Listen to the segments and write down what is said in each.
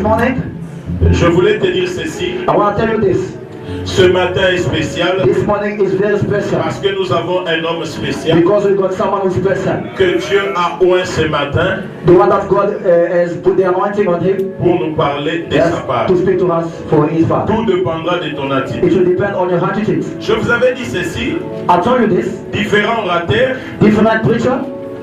morning, je voulais te dire ceci. I want to tell you this. Ce matin est spécial This morning is very special parce que nous avons un homme spécial because we got someone who's special. que Dieu a oint ce matin The one that God has put the anointing on him pour nous parler de sa part. to speak to us for his part. Tout dépendra de ton It attitude. will depend on your attitude. Je vous avais dit ceci, I told you this. différents orateurs, Different preacher,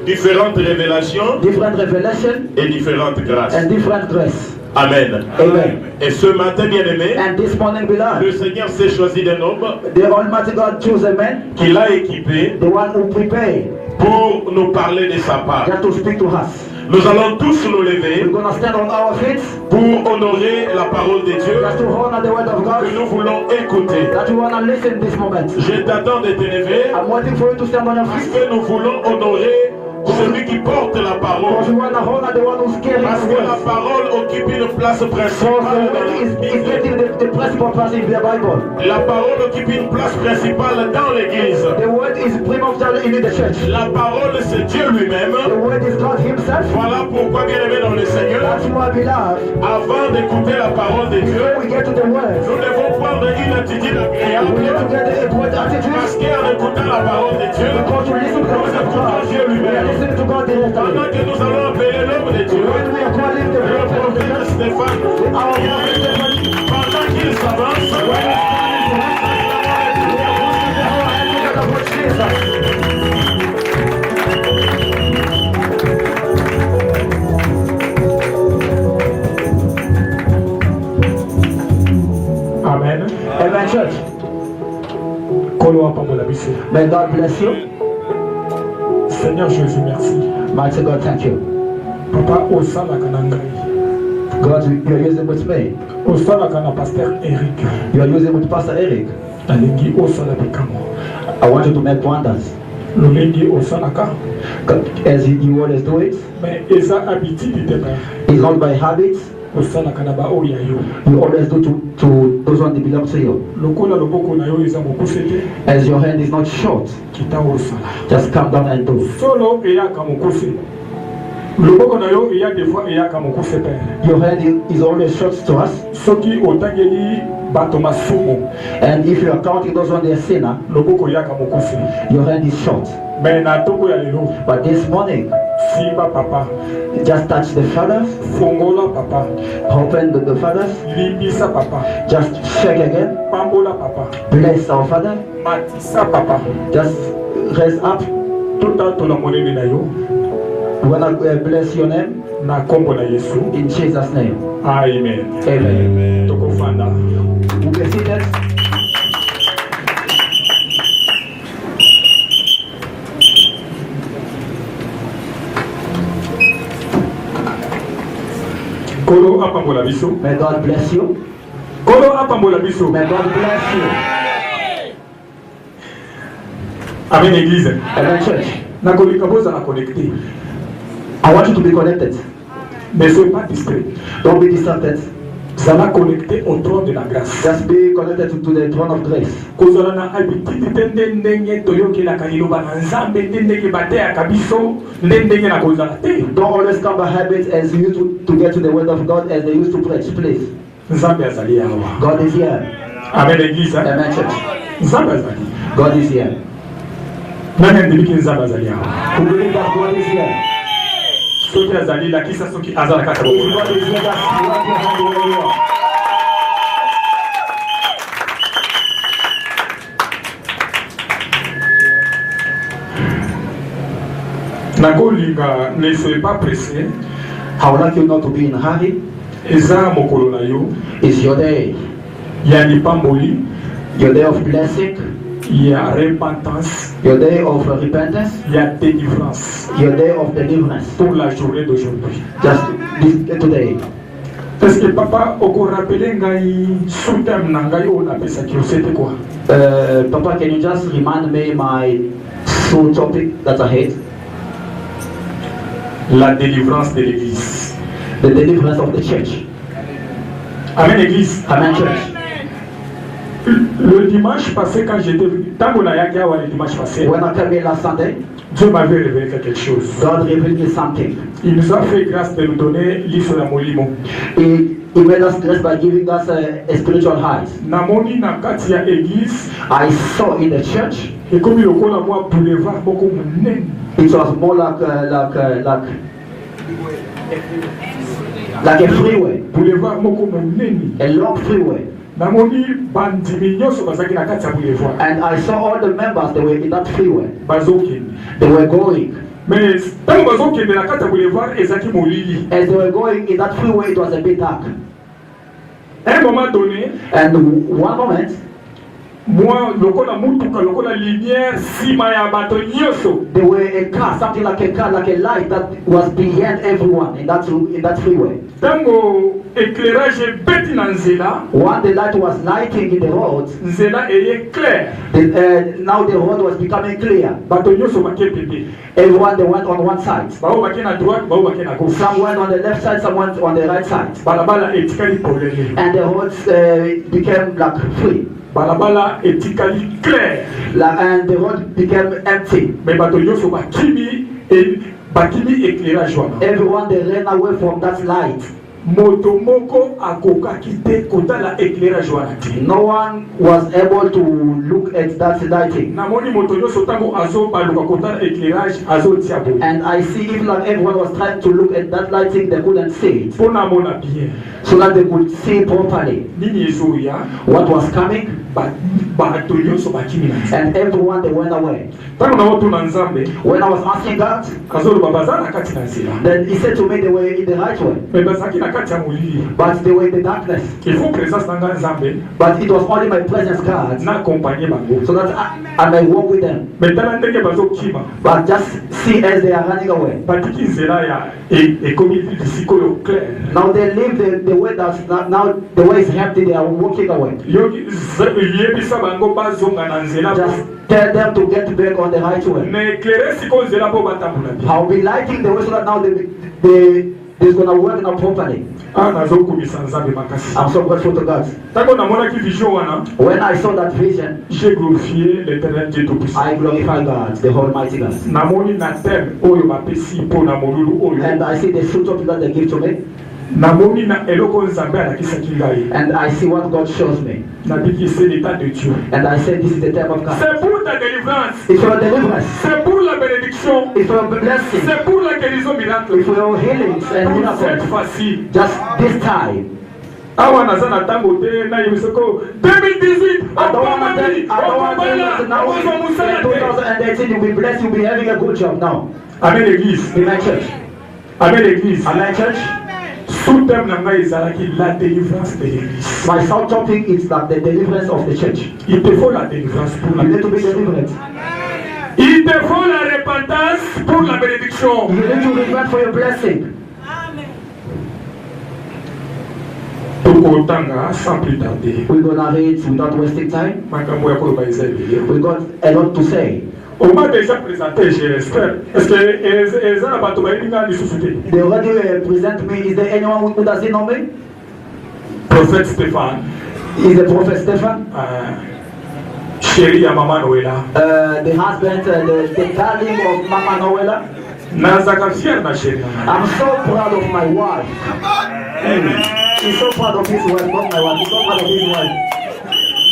différentes révélations different revelation, et différentes grâces. and different grace. Amen. Amen. Et ce matin, bien-aimé, And this morning, le beloved, Seigneur s'est choisi d'un homme the Almighty God chose a man, qu'il a équipé the one who prepared pour nous parler de sa part. just to speak to us. Nous allons tous nous lever We're gonna stand on our feet pour honorer la parole de Dieu just to honor the word of que God nous voulons écouter. that we wanna listen this moment. Je t'attends de te lever I'm waiting for you to stand on your parce feet que nous voulons honorer celui qui porte la because parole. we wanna honor the one who's carrying Parce the que la word. parole occupe une place Because principale the dans word la is Bible. getting the principal part in the Bible. La parole occupe une place principale dans l'église. The word is primordial in the church. La parole, c'est Dieu lui-même. The word is God Himself. Voilà pourquoi, bien-aimé dans le Seigneur, That's why, beloved, avant d'écouter la parole de Dieu, before we get to the word, nous devons prendre une attitude we need to agréable. get a good attitude. Parce qu'en écoutant la parole de Dieu, Because we listen to the nous word of écoutons God. Dieu We are lui-même. listening to God directly. Pendant que nous allons appeler l'homme de Dieu, When we are calling the le prophet of prophète God, Stéphane, our prophet Stephen, pendant qu'il s'avance, we are pushing our hands together for Jesus. Amen. Amen, church. Kolo apambola biso. May God bless you. Seigneur Jésus, merci. Mighty God, thank you. Papa, osalaka na ngai. God, you are using with me. Osalaka na Pasteur Eric. You are using with Pastor Eric. Nalingi osala bikamwa. I want you to make wonders. Lolingi osalaka. As you always do it. Mais eza habitude te ba. It's not by habit. Osalaka na ba oya yo. You always do to those ones that belong to you. Lokola loboko na yo eza mokuse te. As your hand is not short, Kita osala. just come down and do. Solo eyaka mokuse. Loboko na yo eya des fois eyaka mokuse pe. Your hand is always short to us. Soki otangeli bato masumu. And if you are counting those on their sinner, Loboko yaka mokuse. your hand is short. Mais na toko ya lelo. But this morning, Simba papa. just touch the fathers, Fongola papa. open the fathers, Limbisa papa. just shake again, Pambola papa. bless our father, Matisa papa. just raise up. Tota tona monene na yo. We want to bless your name Na kombo na Yesu. in Jesus' name. Amen. Amen. Toko fanda. You can see that. Kolo apambola biso. May God bless you. Kolo apambola biso. May God bless you. Amen église. Amen, church. Na kolika boza na connecté. I want you to be connected. Ne sois pas distrait. Don't be distracted. Zala connecté au trône de la grâce. Just be connected to the throne of grace. Kozala na habitude te ndenge toyokelaka liloba na Nzambe te ndenge bateyaka biso ndenge na kozala te. Don't always come by habit as you used to get to the word of God as they used to preach. Please. Nzambe azali awa. God is here. Amen église. Amen, church. Nzambe azali. God is here. Nani andimiki Nzambe azali awa. Who believe that God is here? Soki azali lakisa soki azala kata If bokono. God is here, just clap your hand where you are. Nakolinga ne soyez pas pressé. I would like you not to be in a hurry. Eza mokolo na yo. It's your day. Ya lipamboli. Your day of blessing. Ya repentance. Your day of repentance. Ya délivrance. Your day of deliverance. Pour la journée d'aujourd'hui. Just this today. Est-ce que papa oko rappelé ngai sous-thème na ngai o napesaki c'était quoi? Papa, can you just remind me my full topic that's ahead? La délivrance de l'église. The deliverance of the church. Amen église. Amen, church. Le dimanche passé quand j'étais tango na yaki awa le dimanche passé, When I came here last Sunday, Dieu m'avait révélé quelque chose. God revealed me something. Il nous a fait grâce de nous donner l'Isra Molimo. He He made us dress by giving us a spiritual highs. Namoni na kati ya église. I saw in the church. Et comme il okola moi boulevard beaucoup munene. It was more like a freeway. Boulevard beaucoup munene. A long freeway. Namoni bandimi nyoso bazaki na kati ya boulevard. And I saw all the members, they were in that freeway. Bazokende. They were going. Mais tant bazokende na kati ya boulevard ezaki molili. As they were going in that freeway, it was a bit dark. À un moment donné, and one moment, moi lokola mutuka lokola lumière sima ya bato nyoso. There were a car, something like a car, like a light that was behind everyone in that freeway. Tango éclairage beti na nzela. When the light was lighting in the road, nzela est clair. Now the road was becoming clear. Bato nyoso bake pepe. Everyone, they went on one side. Bao bake na droite, bao bake na gauche. Some went on the left side, some went on the right side. Balabala etikali polele. And the roads became like free. Balabala etikali clair. And the road became empty. Mais bato nyoso bakimi éclairage wana. Everyone, they ran away from that light. Moto moko akoka kite kotala éclairage wana. No one was able to look at that lighting. Namoni moto nyoso tango azo baluka kotala éclairage azo tiabo. And I see even like everyone was trying to look at that lighting, they couldn't see it. Pona mona bien. So that they could see properly. Nini ezoya? What was coming? Bato nyoso bakimi na. And everyone, they went away. Tango na watu na nzambe. When I was asking God, azolo babazana kati na nzela. then he said to me they were in the right way. Mais bazaki na kati ya molili. But they were in the darkness. Il faut présence na nzambe. But it was only my presence, God, na accompagner bango. so that I may walk with them. Mais tala ndenge bazokima. But just see as they are running away. Batiki nzela ya ekomi disikoyo clair. Now they leave the way that's now the way is empty, they are walking away. Yebisa bango bazonga na nzela. Just tell them to get back on the right way. Mais éclairer siko nzela po batambula bien. I'll be lighting the way so that now it's going to work now properly. Nazokumisa nzambe makasi. I'm so grateful to God. Tango namona ki vision wana. When I saw that vision, j'ai glorifié l'Éternel Dieu Tout-Puissant. I glorify God, the Almighty God. Namoni na terre oyo bapesi po na molulu oyo. And I see the fruit of that they give to me. Namoni na eloko nzambe alakisaki ngai. And I see what God shows me. Nabiki c'est l'état de Dieu. And I say this is the time of God. C'est pour ta délivrance. It's for deliverance. C'est pour la bénédiction. It's for blessing. C'est pour la guérison miracle. It's for your healings and Pour cette miracles. fois-ci. Just this time. Awa naza na tango te na yebisoko 2018 I don't want to now. 2018 you'll be blessed, you'll be having a good job now. Amen l'église. In my church. Amen l'église. In my church. Sous-thème na ngai ezalaki la délivrance de l'église. My sub topic is that the deliverance of the church. Il te faut la délivrance pour la You need to be delivered. Il te faut la repentance pour la bénédiction. You need to repent for your blessing. Tokotanga sans plus tarder. We're gonna read without wasting time. Makambo ya koloba ezali. We got a lot to say. On m'a déjà présenté, j'espère. Est-ce que Ezra Bato Baïlinga ni soufflé? They already present me. Is there anyone who doesn't know me? Prophète Stéphane. Is the prophet Stephen? Chérie ya Mama Noëlla. The husband, the darling of Mama Noëlla. Nazaka fier na chérie. I'm so proud of my wife. He's so proud of his wife, not my wife. He's so proud of his wife.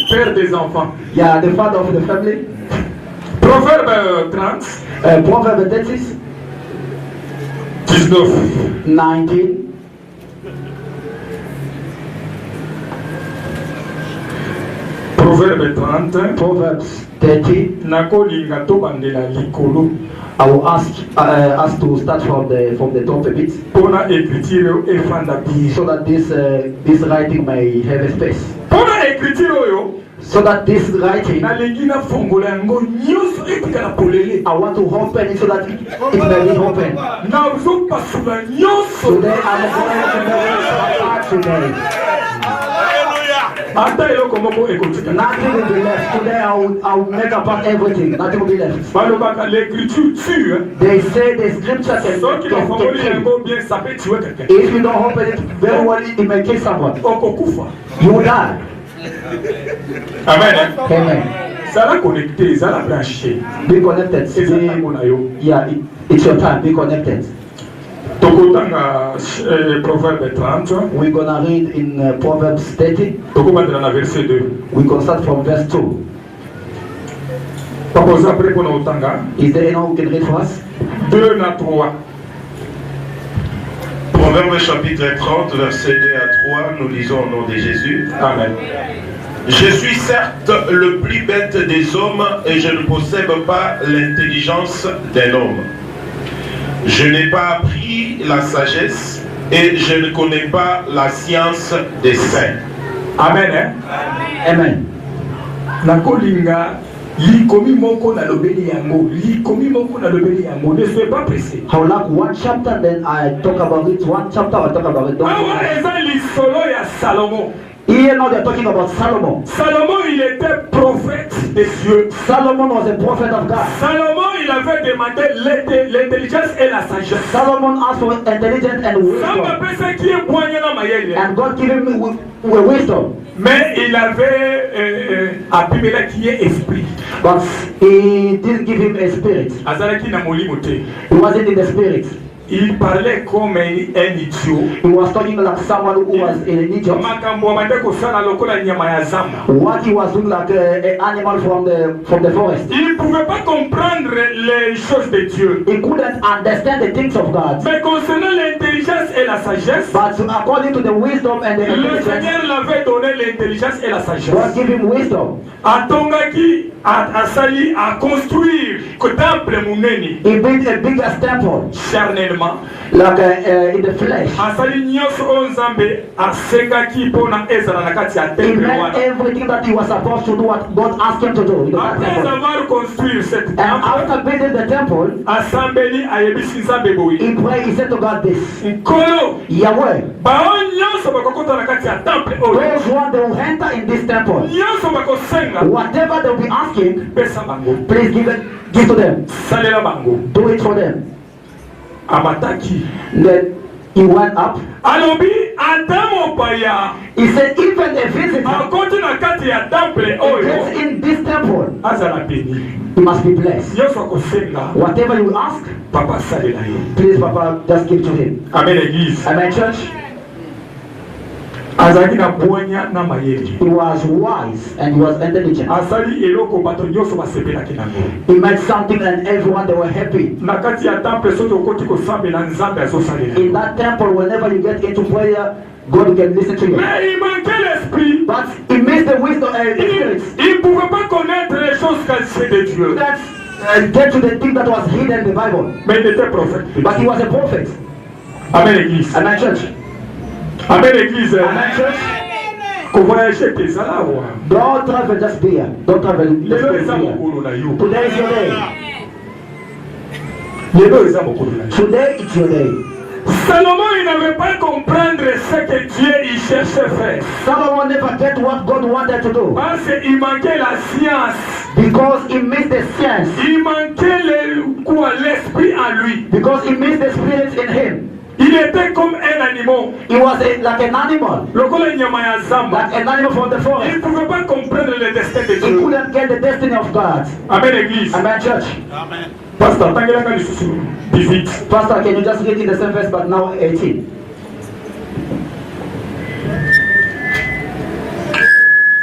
Père des enfants. Yeah, the father of the family. Proverbe 30. Proverbe 30. 19. 19. Proverbe 30. Proverbs 30. Nakolinga to bandela likolo. I will ask us to start from the top a bit, Pona écriture efanda bien. so that this writing may have a space. Pona écriture oyo. So that this writing, Nalingi na fongola yango nyonso etikala polele. I want to open it so that it may be open. Na uzo pasula nyonso. Today I'm going to make today. Ata eloko moko ekotika. Nothing will be left. Today I will make apart everything. Nothing will be left. Balobaka l'écriture tue. They say the scripture Soki na fongoli can yango bien ça peut tuer quelqu'un. if you don't open it very well, it may kill someone. Okokufa. You will die. Amen. Amen. Zala connecté, zala branché. Be connected. Ezala mona yo. Yeah, it's your time. Be connected. Tokotanga Proverbe 30. We're gonna read in Proverbs 30. Tokobandela na verset 2. We can start from verse 2. Papoza après pour otanga. Is there anyone who can read for us? 2 na 3. Proverbe chapitre 30, verset 2 à 3, nous lisons au nom de Jésus. Amen. Je suis certes le plus bête des hommes et je ne possède pas l'intelligence d'un homme. Je n'ai pas appris la sagesse et je ne connais pas la science des saints. Amen. Hein? Amen. Nakolinga likomi moko na lobeli yango. Likomi moko na lobeli yango. Ne soyez pas pressé. I will like one chapter, then I talk about it. One chapter, I talk about it. Awa eza lisolo ya Salomon. Here now they're talking about Solomon. Salomon, il était prophète des cieux. Solomon was a prophet of God. Salomon, il avait demandé l'intelligence et la sagesse. Solomon asked for intelligence and wisdom. And God gave him wisdom. Mais il avait Abimelech qui est esprit. But he didn't give him a spirit. He wasn't in the spirit. Il parlait comme un idiot. He was talking like someone who was in an idiot. What he was doing like an animal from the forest. Il ne pouvait pas comprendre les choses de Dieu. He couldn't understand the things of God. Mais concernant l'intelligence et la sagesse, but according to the wisdom and the le Seigneur l'avait donné l'intelligence et la sagesse. God gave him wisdom. Atongaki asali a construire que temple muneni. He built a bigger temple. Charnellement. Like in the flesh. Asali nyoso onzambe asengaki pona ezala na kati ya temple wana. Everything that he was supposed to do, what God asked him to do. Après avoir construit cette temple, and after building the temple, asambeli ayebisi nzambe boyi. He prayed. He said to God this. Nkolo. Yahweh. Bao nyoso bakokota na kati ya temple oyo. Those one they will enter in this temple. Nyoso bakosenga. Whatever they will be asking, pesa bango. Please give to them. Salela bango. Do it for them. Amataki. Then he went up. Alobi Adamo Paya. He said, even a visitor gets in this temple, he must be blessed. Whatever you ask, Papa, please, Papa, just give to him. Amen. Amen, church. He was wise and he was intelligent. He made something and everyone they were happy. In that temple, whenever you get into prayer, God can listen to you. But he missed the wisdom and the get to the thing that was hidden in the Bible. But he was a prophet. Amen. Amen, church. Amen, Église. Amen, church. Don't travel, just be here. Don't travel. Today is your day. Today is your day. Salomon, il n'avait pas comprendre ce que Dieu il cherchait faire. Solomon never get what God wanted to do. Parce qu'il manquait la science. Because he missed the science. Il manquait l'esprit en lui. Because he missed the spirit in him. Il était comme un animal. He was like an animal. Like an animal from the forest. Il ne pouvait pas comprendre le destin de Dieu. He couldn't get the destiny of God. Amen, Église. Amen, church. Amen. Pastor, Pastor, can you just read in the same verse, but now 18?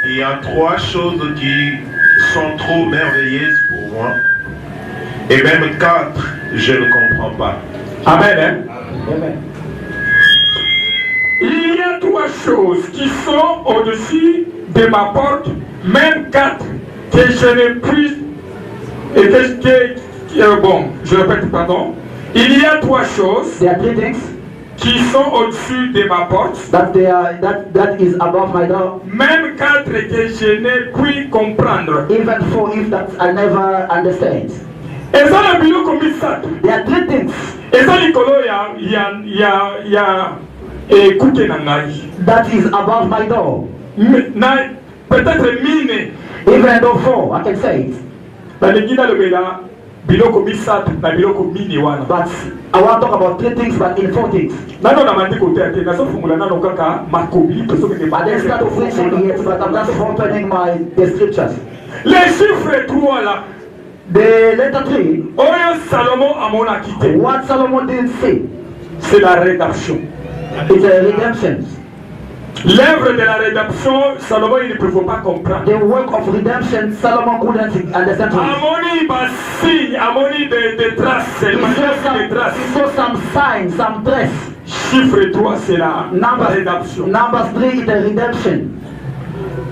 Il y a trois choses qui sont trop merveilleuses pour moi. Et même quatre, je ne comprends pas. Amen. Hein? Amen. Il y a trois choses qui sont au-dessus de ma porte, même quatre, que je n'ai plus. Et bon, je répète, pardon. Il y a trois choses qui sont au-dessus de ma porte. That is above my door. Même quatre que je n'ai pu comprendre. Even four if that I never understand. Et ça, le bilo comme ça. There are three things. Et ça, Nicolas, écoutez nangai. That is above my door. Peut-être mine. Even though four, I can say it. Dans le guide le bela. But I want to talk about three things, but in four things. But there's not preaching yet, but I'm just opening the scriptures. Les chiffres 3 là. The letter 3. Salomon a mon acquitté. What Solomon didn't say. c'est la rédemption. It's a redemption. L'œuvre de la rédemption, Salomon il ne pouvait pas comprendre. The work of redemption, Solomon couldn't understand. Amoni signe, amoni des traces, He saw some signs, some traces. Chiffre 3 c'est la rédemption. Numbers 3 is the redemption.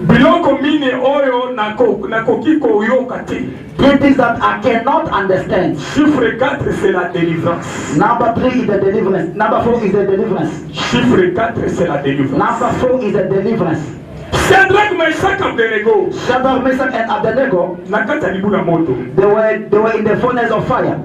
Biloko mine oyo nakoki koyoka te. Three things that I cannot understand. Chiffre 4 c'est la délivrance. Number 3 is the deliverance. Number 4 is the deliverance. Chiffre 4 c'est la délivrance. Number 4 is the deliverance. Shadrach, Meshach, Abednego. Shadrach, Meshach, and Abednego. Nakata libula moto. They were in the furnace of fire.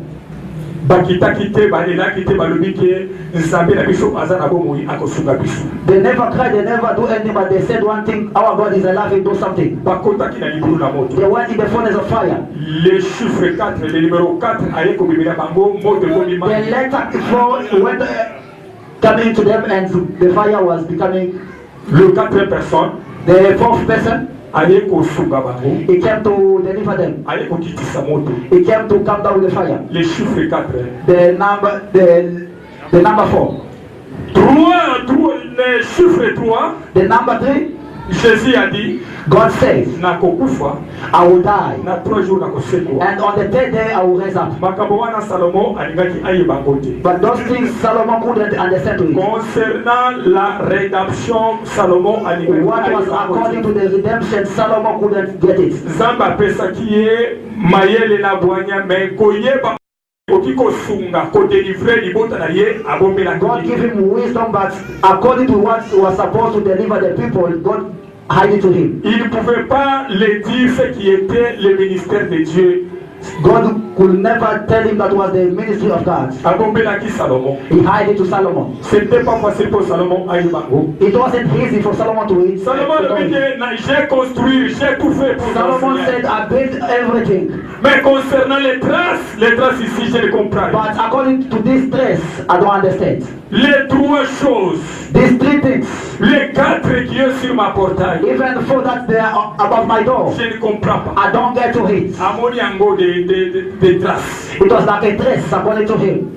Bakitakite balelakite balobike nzambe na biso azana bomoi akosunga biso. They never cried, they never do anything, but they said one thing: our God is alive, he do something. Bakotaki na libulu na moto. They went in the furnace of fire. Le chiffre 4, le numéro 4 aye ko bibila bango moto ko bima. The letter 4 went coming to them, and the fire was becoming. Le 4 personne. The 4th person. Aye ko sunga bango. He came to deliver them. Aye ko kitisa moto. He came to come down with the fire. Le chiffre 4. The number 4. 3, le chiffre 3. The number 3. Jésus a dit, God says, nakokufa, I will die, na 3 jours nakosekwa. and on the 3rd day I will rise up. Makambo wana Salomo alingaki ayeba ngote. But those things Solomon couldn't understand to it. Concernant la rédemption, Salomon alingaki What was according to the redemption, Solomon couldn't get it. Zamba pesa kiye mayele na bwanya me koyeba okiko sunga ko délivrer libota na ye abombela. God gave him wisdom, but according to what he was supposed to deliver the people, God hid it to him. Il ne pouvait pas le dire ce qui était le ministère de Dieu. God could never tell him that was the ministry of God. Abombelaki Salomon. He hid it to Solomon. C'était pas facile pour Salomon à Ibango. It wasn't easy for Solomon to eat. Salomon dit, j'ai construit, j'ai tout fait pour Solomon said, I built everything. Mais concernant les traces ici, je ne comprends pas. But according to this trace, I don't understand. Les 3 choses, These 3 things, les 4 qui sont sur ma portail, even the 4 that they are above my door, je ne comprends pas. I don't get to it. Amoni ango des traces. It was like a trace according to him.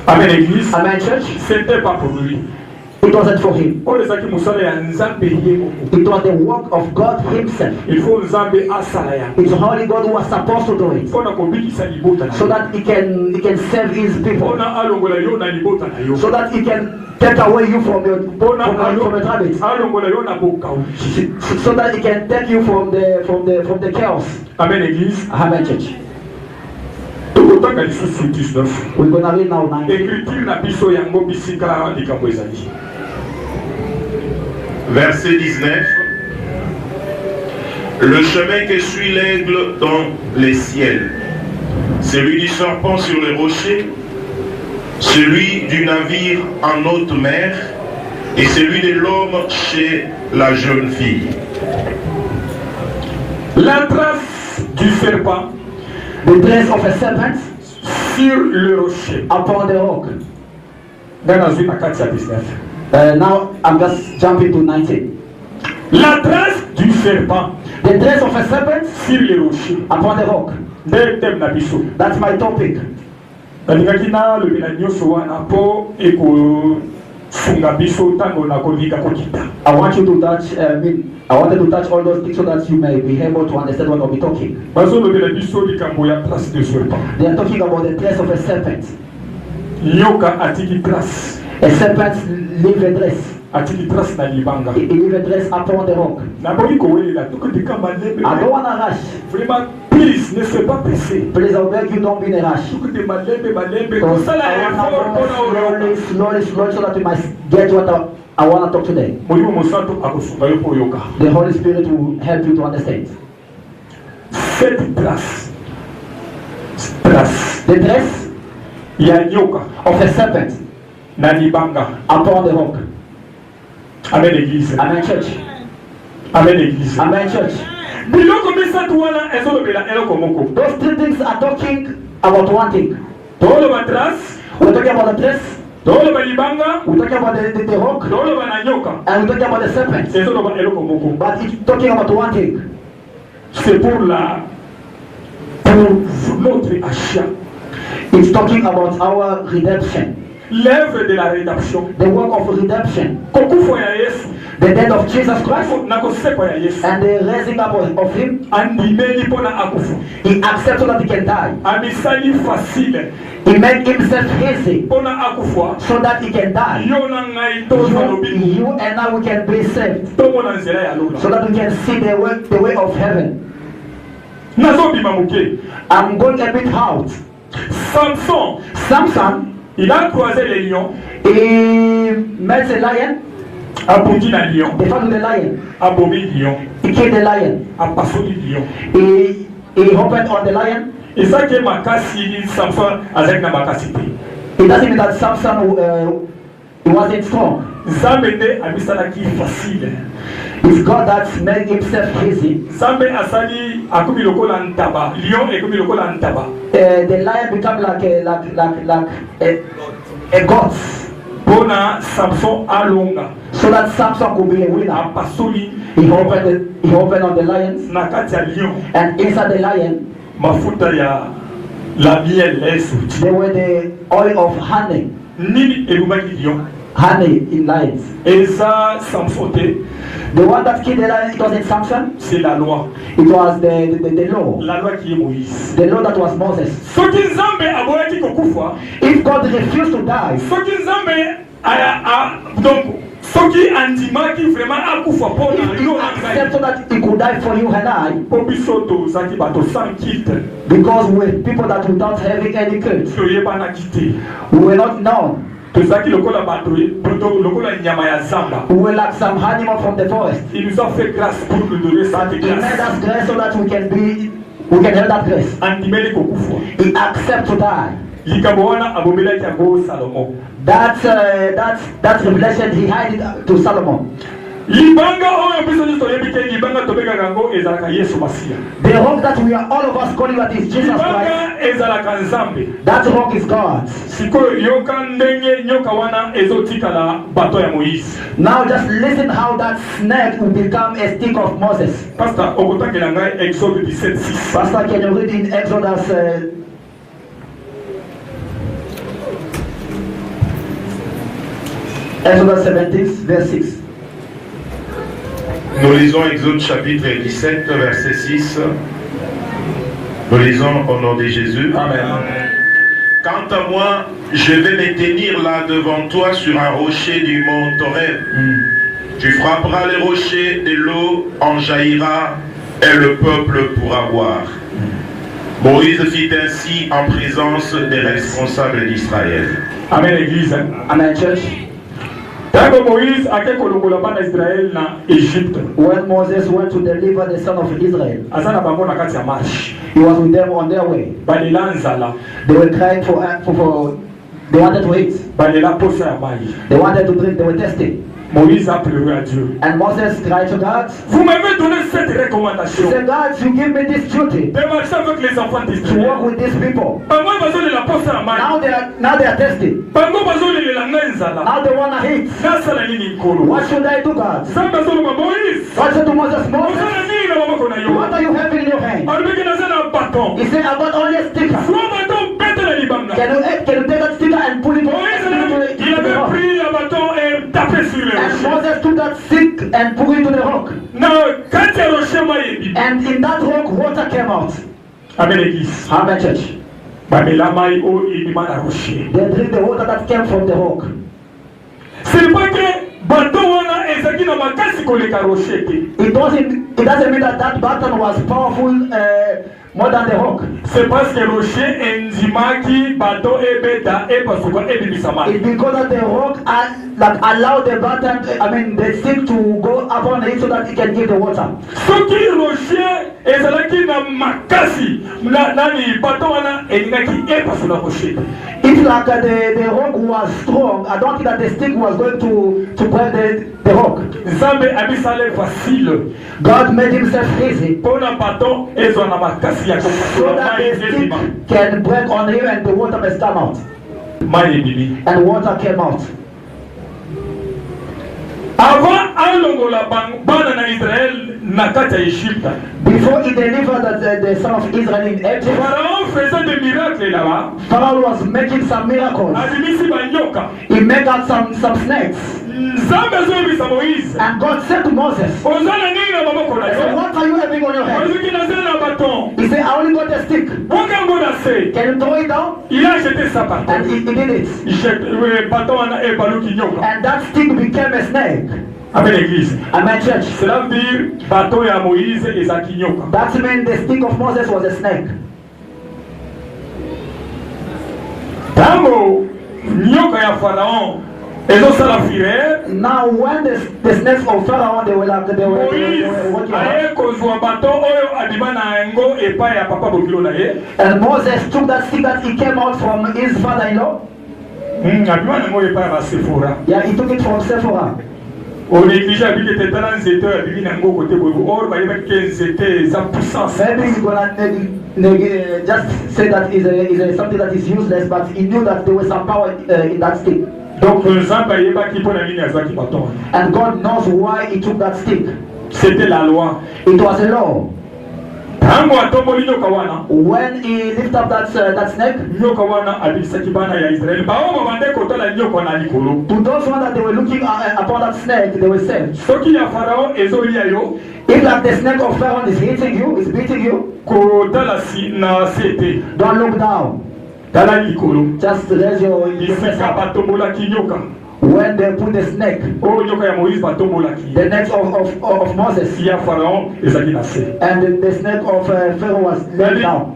Amen l'église. Amen church. C'était pas pour lui. It wasn't for him. On les a qui musala ya nzambe yeko. It was the work of God himself. Il faut nzambe asala ya. It's only God who was supposed to do it. Pona ko bikisa libota na. So that he can save his people. Pona alongola yo na libota na yo. So that he can take away you from your habit. Alongola yo na bokau. So that he can take you from the chaos. Amen l'église. Amen church. Tokotaka lisusu 19. We're gonna read now 9. Écriture na biso yango bisika likambo ezali. Verset 19. Le chemin que suit l'aigle dans les ciels, celui du serpent sur les rochers, celui du navire en haute mer et celui de l'homme chez la jeune fille. La trace du serpent, the trace of a serpent sur le rocher. upon the rock. Now Now I'm just jumping to 19. la trace du serpent The trace of a serpent sur le rocher. upon the rock. Nde thème na biso. That's my topic. Nalingaki na lobela nyonso wana mpo ekosunga biso ntango nakolinga kokita. I want you to touch. I wanted to touch all those things so that you may be able to understand what I'll be talking. Bazolobela biso likambo ya trace de serpent. They are talking about the trace of a serpent. Nyoka atiki trace. A serpent leave a trace. Atiki trace na libanga. He leave a trace upon the rock. Naboki kowelela tokotika malembe. I don't want to rush. Vraiment, please, ne sois pas pressé. Please, I beg you, don't be in a rush. Tokote malembe. Because Kosala I effort want pona to slowly, so that we must get what I want to talk today. Molimo mosanto akosunga yo po yoka. The Holy Spirit will help you to understand. Cette trace. The trace Ya nyoka of a serpent na libanga. upon the rock. Amen l'église. Amen church. Amen l'église. Amen church. Biloko misatu wana ezolobela eloko moko. Those 3 things are talking about one thing. Toloba trace, We're talking about the trace. toloba libanga, We're talking about the rock. toloba na nyoka. And we're talking about the serpent. Ezoloba eloko moko. But it's talking about one thing. C'est pour notre achat. It's talking about our redemption. L'œuvre de la rédemption. The work of redemption. Kokufo ya Yesu. The death of Jesus Christ. Na kosekwa ya Yesu. And the raising up of him. Andimeli pona akufu. He accepted so that he can die. Amisali facile. He made himself easy Pona akufwa. so that he can die. Yo na ngai to salobi. You and I we can be saved. To mona nzela ya lola. So that we can see the way of heaven. Nazo bima muke. I'm going a bit out. Samson, il a croisé les lions. He met a lion. Abondi na lion. He found the lion. Abomi lion. He killed the lion. Apasoli lion. He opened on the lion. Et ça que makasi Samson avec na makasité. It doesn't mean that Samson he wasn't strong. Zambende amisala ki facile. It's God that made himself easy. Zambe asali akumi lokola ntaba. Lion ekumi lokola ntaba. The lion become like a god. Bona Samson alonga. So that Samson could be a winner. Apasoli. He opened on the lions. Nakati ya lion. And inside the lion, mafuta ya la miel lesu. There were the oil of honey. Nini elumaki lion. Honey in lions. Esa Samson. The one that killed the lion, it wasn't Samson. C'est la loi. It was the law. La loi qui est Moïse. The law that was Moses. Soki Nzambe aboyaki kokufa. If God refused to die. Soki Nzambe donc soki andimaki vraiment akufa pour you accept so that he could die for you and I. Pobisoto zaki bato sans quitte. Because we're people that without having any guilt. Toyeba na quitté. We were not known. Tozaki lokola bato lokola nyama ya zamba. We were like some animal from the forest. Il nous a fait grâce pour nous donner cette grâce. He made us grace so that we can have that grace. Andimeli kokufa. He accepts to die. Likambo wana abomelaki yango Salomo. That revelation he hid it to Solomon. Libanga oyo biso nyonso toyebi ke libanga tobengaka yango ezalaka Yesu Masiya. The rock that we are all of us calling that is Jesus Christ. Libanga ezalaka Nzambe. That rock is God. Sikoyo yoka ndenge nyoka wana ezotikala bato ya Moïse. Now just listen how that snake will become a stick of Moses. Pastor okotangela ngai Exode 17:6. Pastor, can you read in Exodus Exodus 17 verse 6. Nous lisons Exode chapitre 17, verset 6. Nous lisons au nom de Jésus. Amen. Quant à moi, je vais me tenir là devant toi sur un rocher du mont Horeb. Tu frapperas les rochers, de l'eau en jaillira et le peuple pourra boire. Moïse fit ainsi en présence des responsables d'Israël. Amen, Église. Amen, church. Tango Moïse ake kolongola bana Israël na Égypte. When Moses went to deliver the son of Israel, Azana bango na kati ya marche. he was with them on their way. Balela nzala. They were crying for they wanted to eat. Balela posa ya mai. They wanted to drink. They were thirsty. Moïse a pleuré à Dieu. And Moses cried to God. Vous m'avez donné cette He recommandation. said, God, you give me this duty De marcher avec les enfants to d'Israël. work with these people. Bango bazole la posa ya mai. Now they are thirsty. Bango bazole la nzala. Now they want to eat. Nasala nini nkolo. What should I do, God? Samba zolo ma Moïse. God said to Moses, Moses, Osala nini na maboko na yo. what are you having in your hand? Alibeki na zana bâton. He said, I got only a sticker. Soit bâton bête na libanga. Can you take that sticker and pull it Moïse il to the avait rock? pris le bâton et tapé sur le And rocher. Moses took that stick and put it to the rock. Na kati ya rocher mai ebi. And in that rock, water came out. Amen l'église. Amen, church. Bamela mai o ebima na rocher. They drink the water that came from the rock. C'est pas que bâton wana ezaki na makasi koleka rocher te. It doesn't mean that button was powerful more than the rock. C'est parce que rocher enzimaki bâton ebeta e pasuka ebimisa mai. It's because that the rock that allowed the button, the stick to go upon it so that it can give the water. Soki rocher ezalaki na makasi nani bâton wana elingaki e pasula rocher. If like the rock was strong, I don't think that the stick was going to break the rock. Nzambe abisale facile. God made himself easy Pona bâton ezo na makasi ya so kopasula that mai the stick ezima. can break on him and the water must come out. Mai ebimi. And water came out. Avant Before he delivered the son of Israel in Egypt, Pharaon faisait des miracles là-bas. Pharaoh was making some miracles. He made out some snakes. And God said to Moses, so what are you having on your head? He said, I only got a stick. Can you throw it down? And he did it. And that stick became a snake. Amen, church. That means the stick of Moses was a snake. Now when the snakes of Pharaoh, they were working and Moses took that stick that he came out from his father-in-law. Yeah, he took it from Sephora. Maybe you're gonna just say that is something that is useless, but he knew that there was some power in that stick. And God knows why he took that stick. C'était la loi. It was a law. When he lifted up that snake, to those ones that they were looking upon that snake, they were saved. If like the snake of Pharaoh is hitting you, is beating you, don't look down. Just raise your face up. When they put the snake, the neck of Moses, and the snake of Pharaoh was laid down.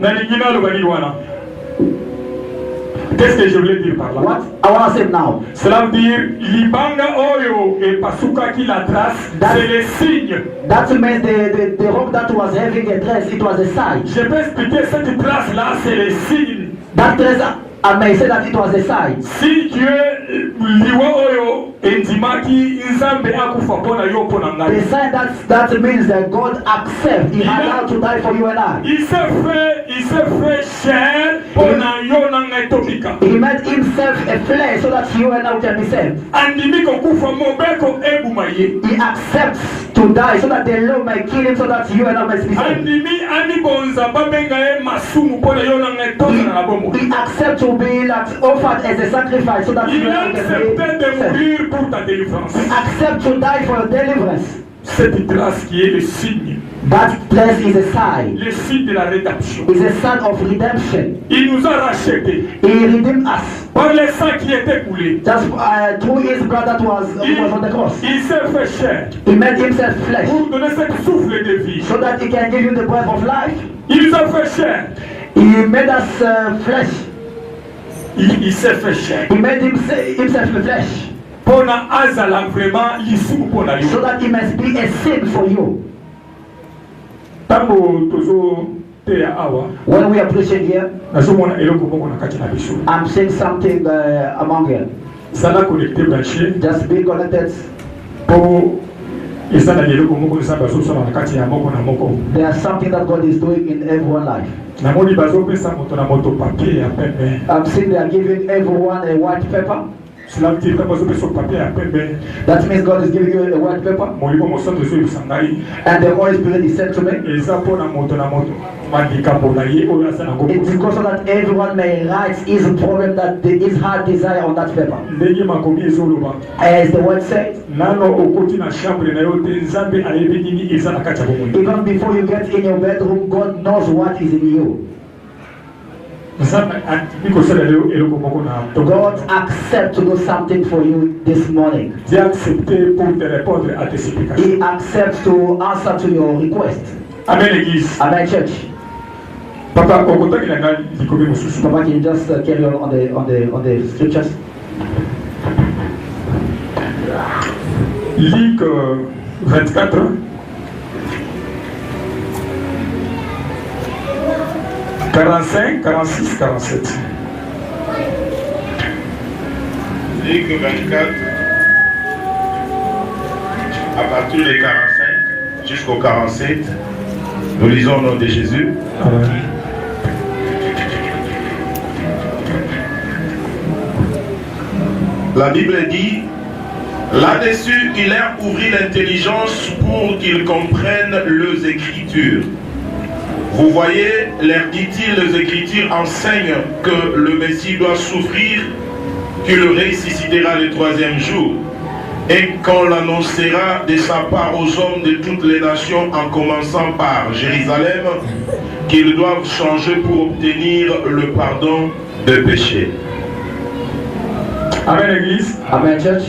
Qu'est-ce que je voulais dire par là? What I want to say now. Cela veut dire libanga oyo et pasuka qui la trace, c'est le signe. That means the rock that was having a trace, it was a sign. Je peux expliquer cette trace là, c'est le signe. That trace, I may say that it was a sign. Si Dieu liwa oyo endimaki nzambe akufa pona yo pona ngai. The sign that means that God accepts. He allowed to die for you and I. Il s'est fait chair pona yo na ngai tobika. He made himself a flesh so that you and I can be saved. Andimi ko kufa mobeko ebumaye. He accepts to die so that the Lord may kill him so that you and I may be saved. Andimi ani bonza babenga e masumu pona yo na ngai tozana na bomo. He accepts to be offered as a sacrifice so that you and I can be saved. Pour ta délivrance. Accept to die for your deliverance. Cette trace qui est le signe. That place is a sign. Le signe de la rédemption. Is a sign of redemption. Il nous a rachetés. He redeemed us. Par le sang qui était coulé. Just through his blood that was on the cross. Il s'est fait chair. He made himself flesh. Pour donner cette souffle de vie. So that he can give you the breath of life. Il s'est fait chair. He made us flesh. Il s'est fait chair. He made himself flesh. Pona azala vraiment lisuku pona yo. So that he must be a sin for you. Tango tozo te awa. When we are preaching here, nazomona eloko moko na kati na biso. I'm saying something among you. Sala connecté branché. Just be connected. Po ezana eloko moko nzamba so na kati ya moko na moko. There's something that God is doing in everyone's life. Namoni bazo pesa moto na moto papier ya pembe. I'm seeing they are giving everyone a white paper. That means God is giving you a white paper. And the Holy Spirit is sent to me. It's because so that everyone may write his problem, that his heart desire on that paper. As the word says, even before you get in your bedroom, God knows what is in you. God accepts to do something for you this morning. He accepts to answer to your request. Amen. Amen, church. Papa, can you just carry on the scriptures? Luc 24. 45, 46, 47. Luc 24, à partir de 45 jusqu'au 47, nous lisons au nom de Jésus. Amen. La Bible dit, Là-dessus, il leur ouvrit l'intelligence pour qu'ils comprennent les Écritures. Vous voyez, leur dit-il, les Écritures enseignent que le Messie doit souffrir, qu'il ressuscitera le 3e jour, et qu'on l'annoncera de sa part aux hommes de toutes les nations, en commençant par Jérusalem, qu'ils doivent changer pour obtenir le pardon de péchés. Amen, Église. Amen, church.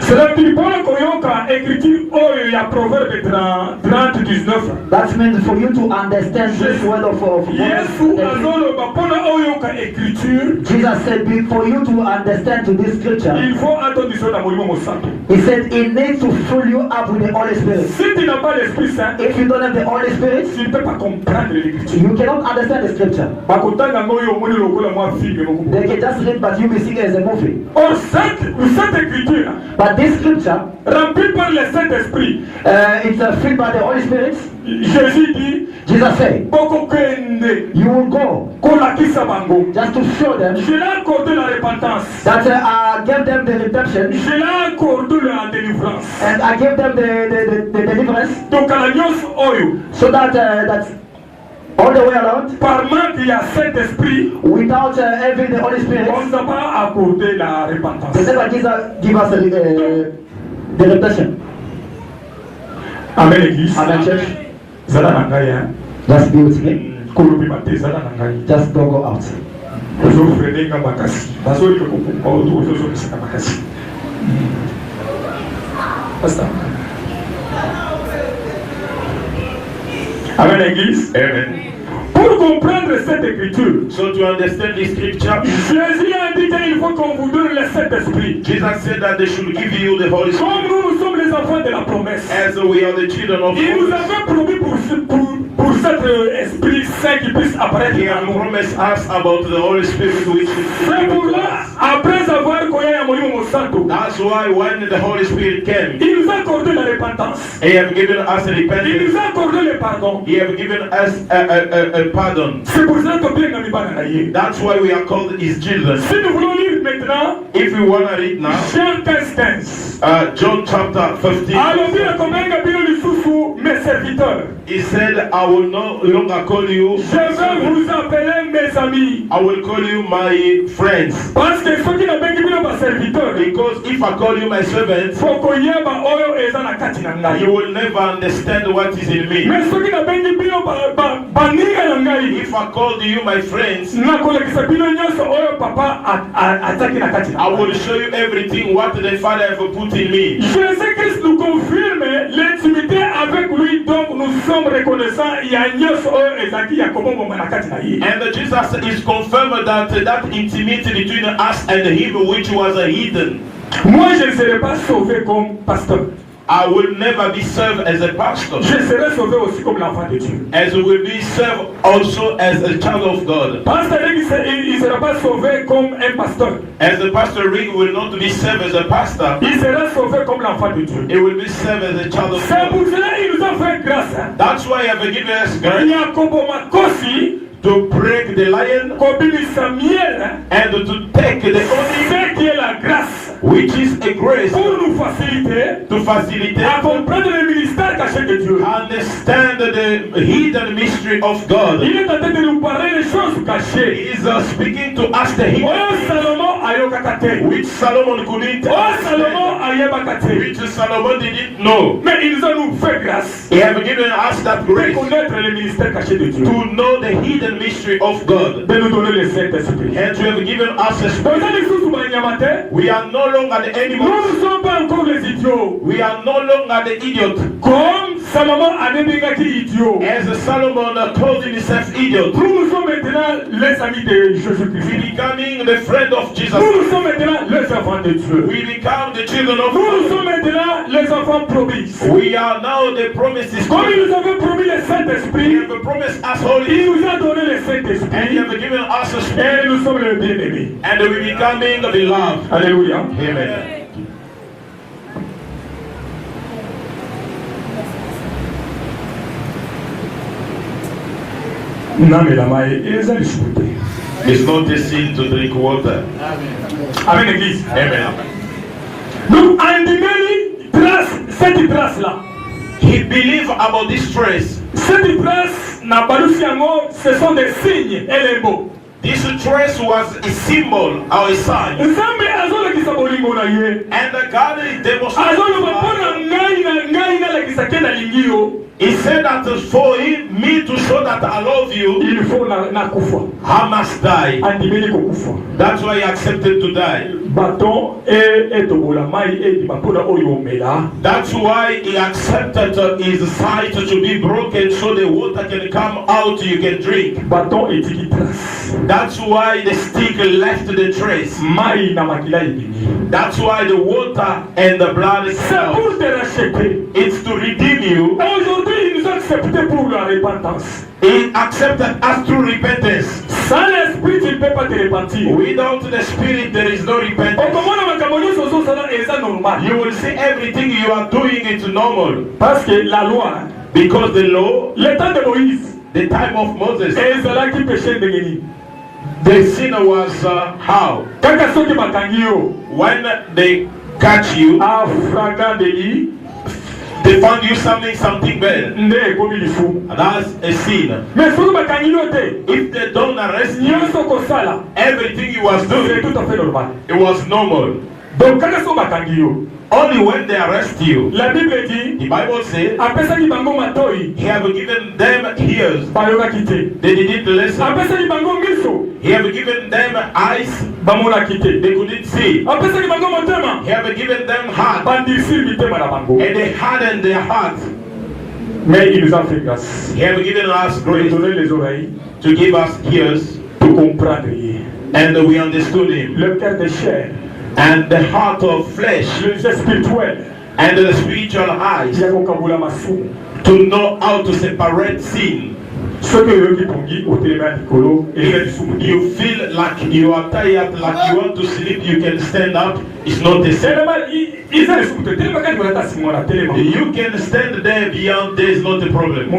Cela dit, pour le koyoka, écriture, oh, il y a Proverbe 30, 19. That means for you to understand this word of Yesu azolo bapona oyoka écriture. Jesus said, for you to understand to this scripture, Il faut attention à Molimo Santo. he said, it needs to fill you up with the Holy Spirit. Si tu n'as pas l'Esprit Saint, If you don't have the Holy Spirit, tu ne peux pas comprendre l'écriture. you cannot understand the scripture. Bakotanga ngoyo moni lokola mwa film moko. They can just read, but you will see it as a movie. Or cette écriture, But this scripture, remplie par le Saint-Esprit, it's filled by the Holy Spirit. Jésus dit, Jesus said, Boko kende, you will go kolakisa bango. just to show them Je l'ai accordé la repentance. that I gave them the redemption Je l'ai accordé la délivrance. and I gave them the deliverance, Donc à la nyonso oyo, so that that's all the way around. par manque il y a Saint-Esprit, Without having the Holy Spirit, on ne va pas accorder la they repentance. never give us the redemption. Amen, Église. Amen, church. Zala na ngai, hein. Just be with me. Kolobi mate, zala na ngai. Just don't go out. Ozo frene nga makasi. Bazo liko kukumba ozo ozo misaka makasi. Pastor. Amen, Église. Amen. Pour comprendre cette écriture, So to understand the scripture, Jésus a dit qu'il faut qu'on vous donne le Saint-Esprit. Jesus said that they should give you the Holy Comme Spirit nous sommes les enfants de la promesse. as we are the children of Il nous God. avait promis pour cet Esprit Saint qui puisse apparaître He en has nous. promised us about the Holy Spirit which is C'est given pour to là, us. après avoir connu un Molimo Santo, That's why when the Holy Spirit came, il nous a accordé la repentance. He has given us Il repentance. nous a accordé le pardon. He has given us a pardon. C'est pour ça que bien ami bana na ye. That's why we are called His children. Si nous voulons lire maintenant If we want to read now, Jean 15:15. John chapter 15, Alors bien combien bino lisusu mes serviteurs. He said, I will no longer call you, Je vais vous appeler mes amis. I will call you my friends. Parce que ceux qui n'ont pas bino ba serviteurs. Because if I call you my servants, Foko yeba oyo eza na kati na ngai. you will never understand what is in me. Mais ceux qui n'ont pas bino ba ninga na ngai. If I called you my friends, Na kolekisa bino nyonso oyo papa ataki na kati na I ngai. will show you everything what the Father have put in me. Jésus-Christ nous confirme l'intimité avec lui, donc nous sommes reconnaissants. Il y a nyonso oyo ezaki ya kobomo na kati na ye. And Jesus is confirmed that intimacy between us and Him which was hidden. Moi, je ne serai pas sauvé comme pasteur. I will never be served as a pastor. Je serai sauvé aussi comme l'enfant de Dieu. As we will be served also as a child of God. Pasteur Rick, il ne sera pas sauvé comme un pasteur. As a pastor Rick will not be served as a pastor. Il sera sauvé comme l'enfant de Dieu. He will be served as a child of C'est pour God. cela qu'il nous a fait grâce. That's why I have given us grace Yakobo Makosi, to break the lion Kobili Samuel, and to take the only c'est qui est la grâce which is a grace pour nous faciliter to facilitate à comprendre le ministère caché de Dieu. understand the hidden mystery of God. Il est en train de nous parler des choses cachées. He is speaking to us the Oh hidden Salomon ayokakate. which Solomon couldn't Oh Salomon understand, ayebakate. which Solomon didn't know. Mais il nous a nous fait grâce He has given us that de grace connaître le ministère caché de Dieu. to know the hidden mystery of God. De nous donner le Saint-Esprit. And to have given us a Donc spirit. ça, les sous banyamate, We are no longer the nous animals. ne sommes pas encore les idiots. We are no longer the idiot. Comme Salomon a débingaki idiot. As Solomon called himself idiot. Nous sommes maintenant les amis de Jésus-Christ. We becoming the friend of Jesus. Nous sommes maintenant les enfants de Dieu. We become the children of Nous God. sommes maintenant les enfants promis. We are now the promises. Comme il nous avait promis le He Saint-Esprit, have promised us Holy il Spirit. nous a donné le And He Saint-Esprit. have given us a spirit. Et nous sommes les bien-aimés. And we becoming the beloved. Alléluia. Amen. Namela mai eza lisuku. It's not a sin to drink water. Amen, Église. Amen. Donc, andimeli trace, cette trace là. He believed about this trace. Cette trace na balusi yango, ce sont des signes elembo. This trace was a symbol or a sign. Nzambe azolekisa bolingo na ye. And God is demonstrating. Azoloba mpona ngai nalekisa ke nalingi yo. He said that for me to show that I love you, il faut nakufa. I must die. Andimeli kokufa. That's why he accepted to die. Baton etobola mai edima mpona oyo omela. That's why he accepted his sight to be broken so the water can come out, you can drink. Baton etiki trace. That's why the stick left the trace. Mai na makila edimi. That's why the water and the blood is c'est pour te racheter. It's to redeem you. Aujourd'hui, il nous a accepté pour la repentance. He accepted us through repentance. Sans l'esprit, tu ne peux pas te repentir. Without the spirit, there is no repentance. You will see everything you are doing, it's normal. Parce que la loi, because the law, le temps de Moïse, the time of Moses, the sin was how? When they catch you, they found you something bad. And that's a sin. If they don't arrest you, everything you was doing, it was normal. Only when they arrest you, la Bible dit, the Bible says, he have given them ears. They didn't listen. He have given them eyes. They couldn't see. He have given them heart. And they hardened their heart. Mais il nous a fait grâce. He have given us grace les oreilles, to give us ears, to comprendre. And we understood him. Le cœur de chair. And the heart of flesh, spiritual, and the spiritual eyes, to know how to separate sin. You feel like you are tired, like you want to sleep, you can stand up. It's not the same. You can stand there beyond, there is not a problem.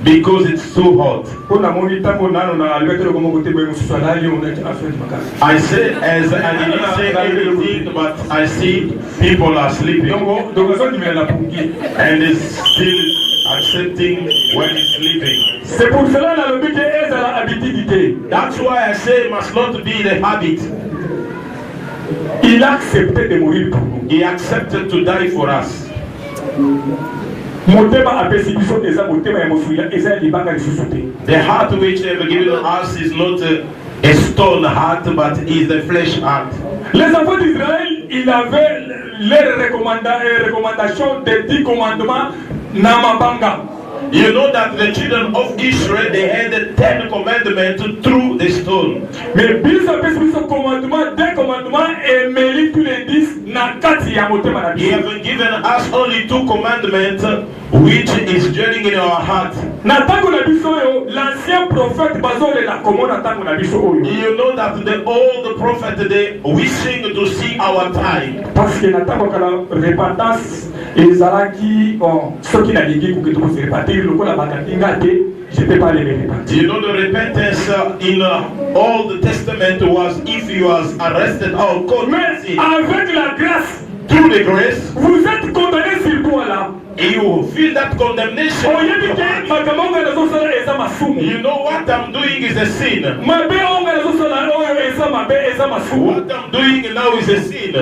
Because it's too hot. I say, as I didn't say anything, but I see people are sleeping. And it's still accepting when it's sleeping. That's why I say it must not be the habit. Il a accepté de mourir pour nous. He accepted to die for us. The heart which they have given us is not a stone heart, but is the flesh heart. Les enfants d'Israël, ils avaient les recommandations des 10 commandements Namabanga. You know that the children of Israel, they had the 10 commandments through the stone. Mais Bill s'appelle ce commandement, des commandements et mêlés tous les 10 na kati ya motema na biso. He have given us only 2 commandments which is dwelling in our heart. Na tango na biso yo, l'ancien prophète bazole la komona tango na biso oyo. You know that the old prophet they wishing to see our time. Parce que na tango kala repentance ezalaki soki na ligi ko keto ko se repentir lokola bakatinga te. Je peux pas les repentir. You know the repentance in Old Testament was if you was arrested or caught. Mais avec la grâce, through the grace, vous êtes condamné sur toi là. You feel that condemnation. You know what I'm doing is a sin. What I'm doing now is a sin.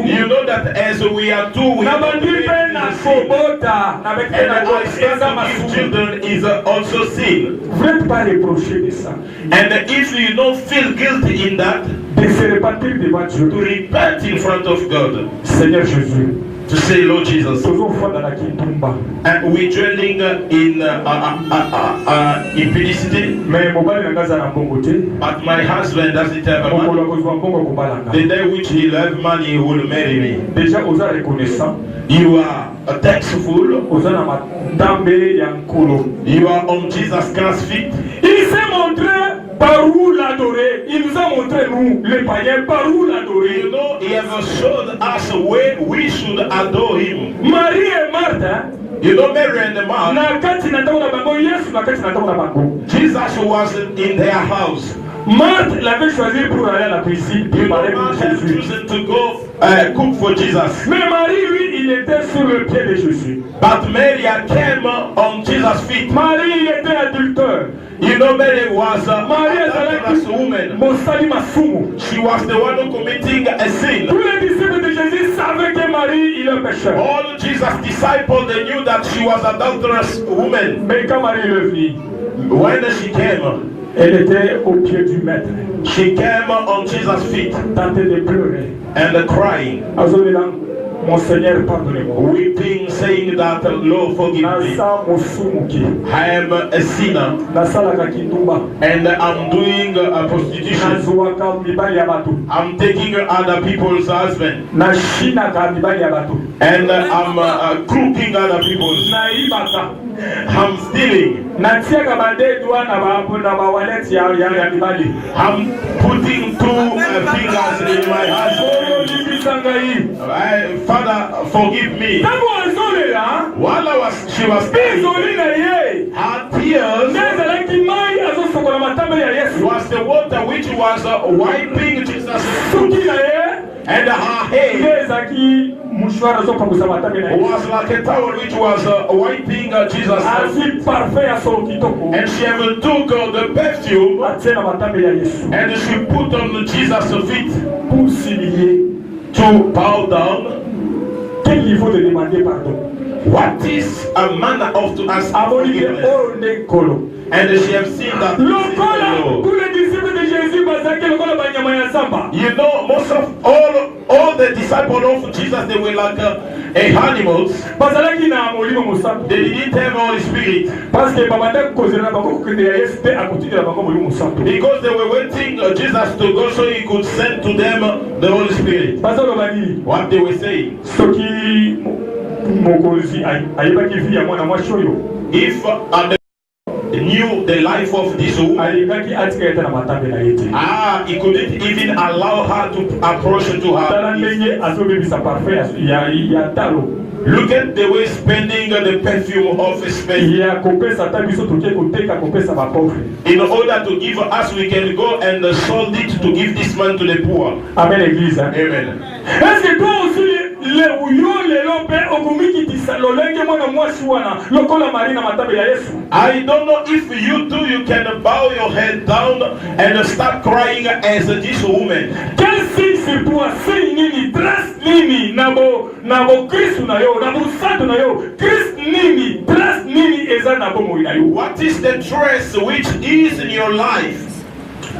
You know that as we are two, we have to give children is also sin. And if you don't feel guilty in that, to repent in front of God. Seigneur Jésus, to say, Lord Jesus, and we're dwelling in impudicity, but my husband doesn't have money. The day which he loves money, he will marry me. You are thankful. You are on Jesus Christ's feet. Il s'est montré par où l'adorer. Il nous a montré, nous, les païens, par où l'adorer. You know, he has showed us where we should adore him. Marie et Martha, you know, Mary and Martha, Jesus was in their house. Marthe l'avait choisi pour aller à la cuisine. You know, Martha had chosen to go cook for Jesus. Mais Marie, lui, il était sur le pied de Jésus. But Mary came on Jesus' feet. Marie, il était adulteur. You know, Mary was a woman. She was the one who committing a sin. Tous les disciples de Jésus savaient que Marie, il est pécheur. All Jesus' disciples, they knew that she was an adulterous woman. Mais quand Marie est venue, when she came, elle était au pied du maître. She came on Jesus' feet. Tentée de pleurer. And crying. Mon Seigneur, pardonnez-moi. Weeping, saying that, Lord, forgive me. I am a sinner. And I'm doing a prostitution. I'm taking other people's husband. And I'm crooking other people's. I'm stealing. I'm putting two fingers in my husband. Father, forgive me. While she was praying, her tears was the water which was wiping Jesus' feet. And her hair was like a towel which was wiping Jesus' feet. And she even took the perfume and she put on Jesus' feet to bow down. Quel niveau de demander pardon? What is a manner of to ask forgiveness? And she have seen that. You know, most of all the disciples of Jesus, they were like animals. They didn't have Holy Spirit. Because they were waiting Jesus to go so he could send to them the Holy Spirit. What they were saying. If knew the life of this woman, he couldn't even allow her to approach to her. Look at the way spending the perfume of his face. In order to give us, we can go and sold it to give this man to the poor. Amen, Église. Amen. Est-ce que toi aussi I don't know if you too you can bow your head down and start crying as this woman. Quel signe sur toi? Signe nini, trace nini, nabo Christ na yo, nabo santo na yo, Christ nini, trace nini eza nabo mo na yo. What is the trace which is in your life?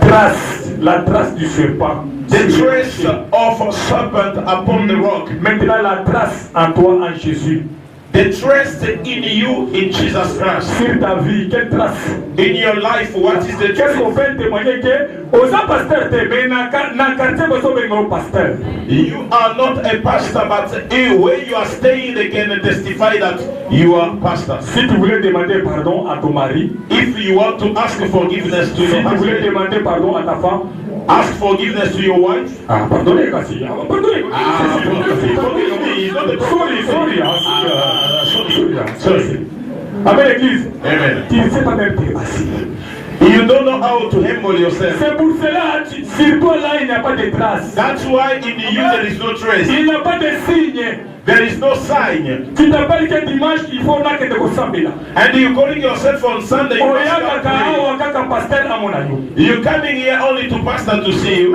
Trace, la trace du serpent. The trace of a serpent upon the rock. Maintenant la trace en toi en Jésus. The trace in you in Jesus Christ. Sur ta vie, quelle trace? In your life, what is the trace? Qu'est-ce qu'on peut témoigner que aux pasteurs te ben na quartier boso ben pasteur. You are not a pastor, but where you are staying, they can testify that you are pastor. Si tu voulais demander pardon à ton mari, if you want to ask forgiveness to your husband, si tu voulais demander pardon à ta femme, ask forgiveness to your wife. Pardonnez, Cassie. Pardonnez. Sorry. Amen, Église. Amen. Tu ne sais pas même te passer. You don't know how to humble yourself. C'est pour cela, sur toi là, il n'y a pas de trace. That's why in you there is no trace. Il n'y a pas de signe. There is no sign. Tu t'appelles que dimanche, il faut que tu ressembles là. And you calling yourself on Sunday. You coming here only to pastor to see you.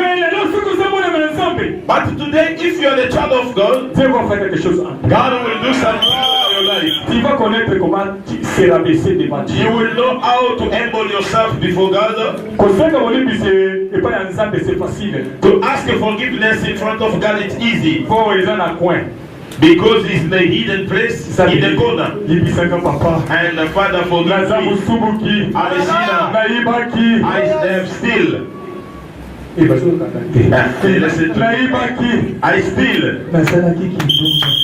But today, if you are the child of God, God will do something in your life. Tu vas connaître comment se rabaisser devant Dieu. You will know how to humble yourself before God. To ask forgiveness in front of God, it's easy. Because it's in the hidden place, in the corner. And the Father forgives me. I am still. I steal.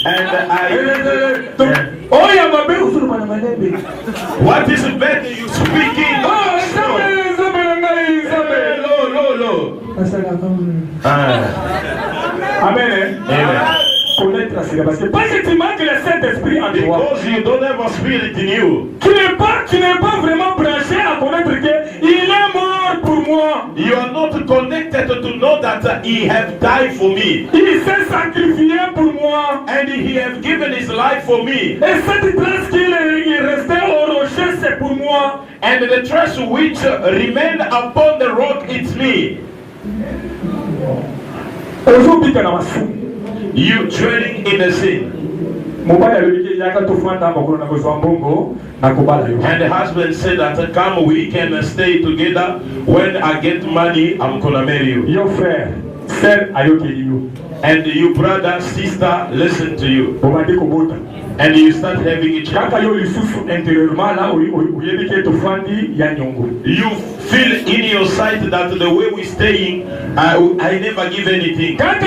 And what is bad you speaking? Amen. Connaître la parce que parce que tu manques le Saint-Esprit en toi. Because you don't have a spirit in you. Tu n'es pas vraiment branché à connaître que il est mort pour moi. You are not connected to know that he have died for me. Il s'est sacrifié pour moi. And he have given his life for me. Et cette trace qu'il est resté au rocher, c'est pour moi. And the trace which remain upon the rock, it's me. You dwelling in the sin. And the husband said that come we can stay together. When I get money, I'm gonna marry you. Your frère, sœur, you. And you brother, sister, listen to you. And you start having each other. You feel in your sight that the way we're staying, I never give anything. Once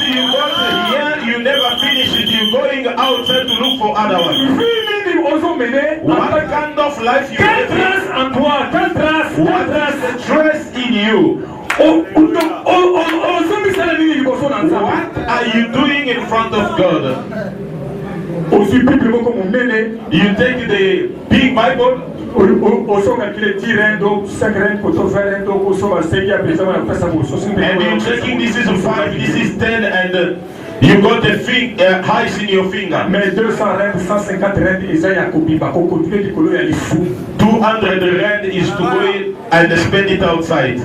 you got here, you never finish it. You're going outside to look for other ones. What kind of life you live? What is the stress in you? What are you doing in front of God? You take the big Bible. And you checking this is 5, this is 10, and you got the highs in your finger. 200 rand is to go in and spend it outside.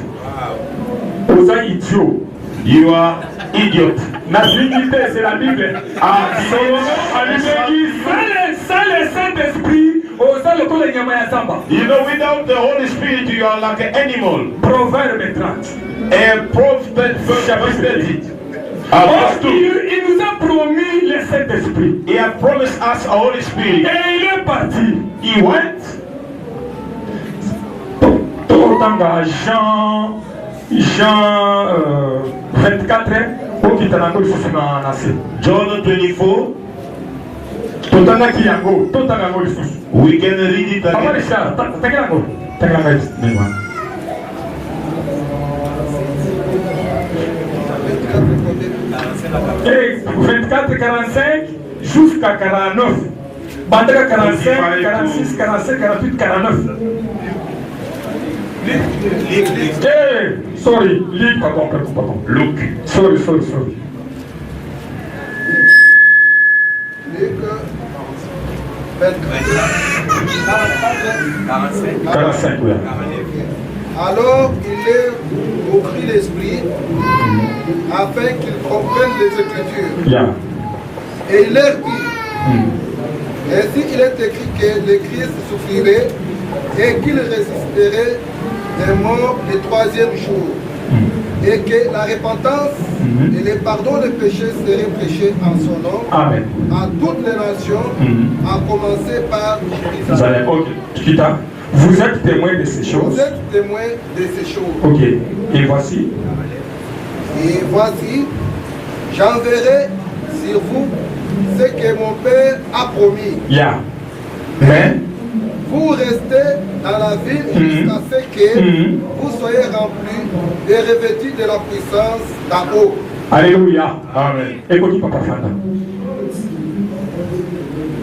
You are idiot. C'est la Bible. You know, without the Holy Spirit, you are like an animal. Proverbe 30. A prophet, il nous a promis le Saint-Esprit. He has promised us a Holy Spirit. Et il est parti. He went. Jean 24. John 24. We can read it again. Et 24, 45 jusqu'à 49. Bandera 45, 46, 47, 48, 49. Sorry, pardon. Look. Sorry. Luc 45, oui. Alors il leur ouvrit l'esprit afin qu'ils comprennent les Écritures. Yeah. Et il leur dit, ainsi il est écrit que le Christ souffrirait et qu'il résisterait des morts le 3e jour. Et que la repentance et le pardon des péchés seraient prêchés en son nom. Amen. À toutes les nations, à commencer par Jérusalem. Vous êtes témoin de ces choses. Vous êtes témoin de ces choses. Ok. Et voici, j'enverrai sur vous ce que mon Père a promis. Yeah. Mais vous restez dans la ville jusqu'à ce que vous soyez remplis et revêtus de la puissance d'en haut. Alléluia. Amen. Écoutez, Papa Fanda.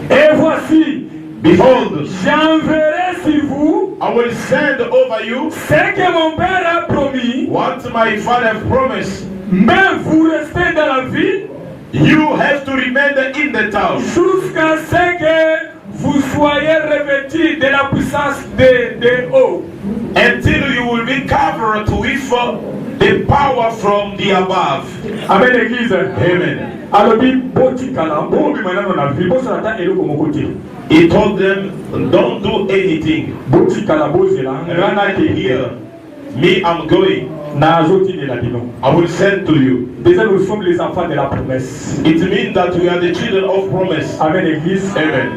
Et voici, behold, j'enverrai sur vous I will send over you ce que mon Père a promis. what my Father promised. Mais vous restez dans la ville. You have to remain in the town jusqu'à ce que vous soyez revêtus de la puissance de haut. Until you will be covered with the power from the above. Amen, l'église. Amen. He told them, don't do anything. Here, me, I'm going. I will send to you. Déjà, nous sommes les enfants de la promesse. It means that we are the children of promise. Amen, l'église. Amen.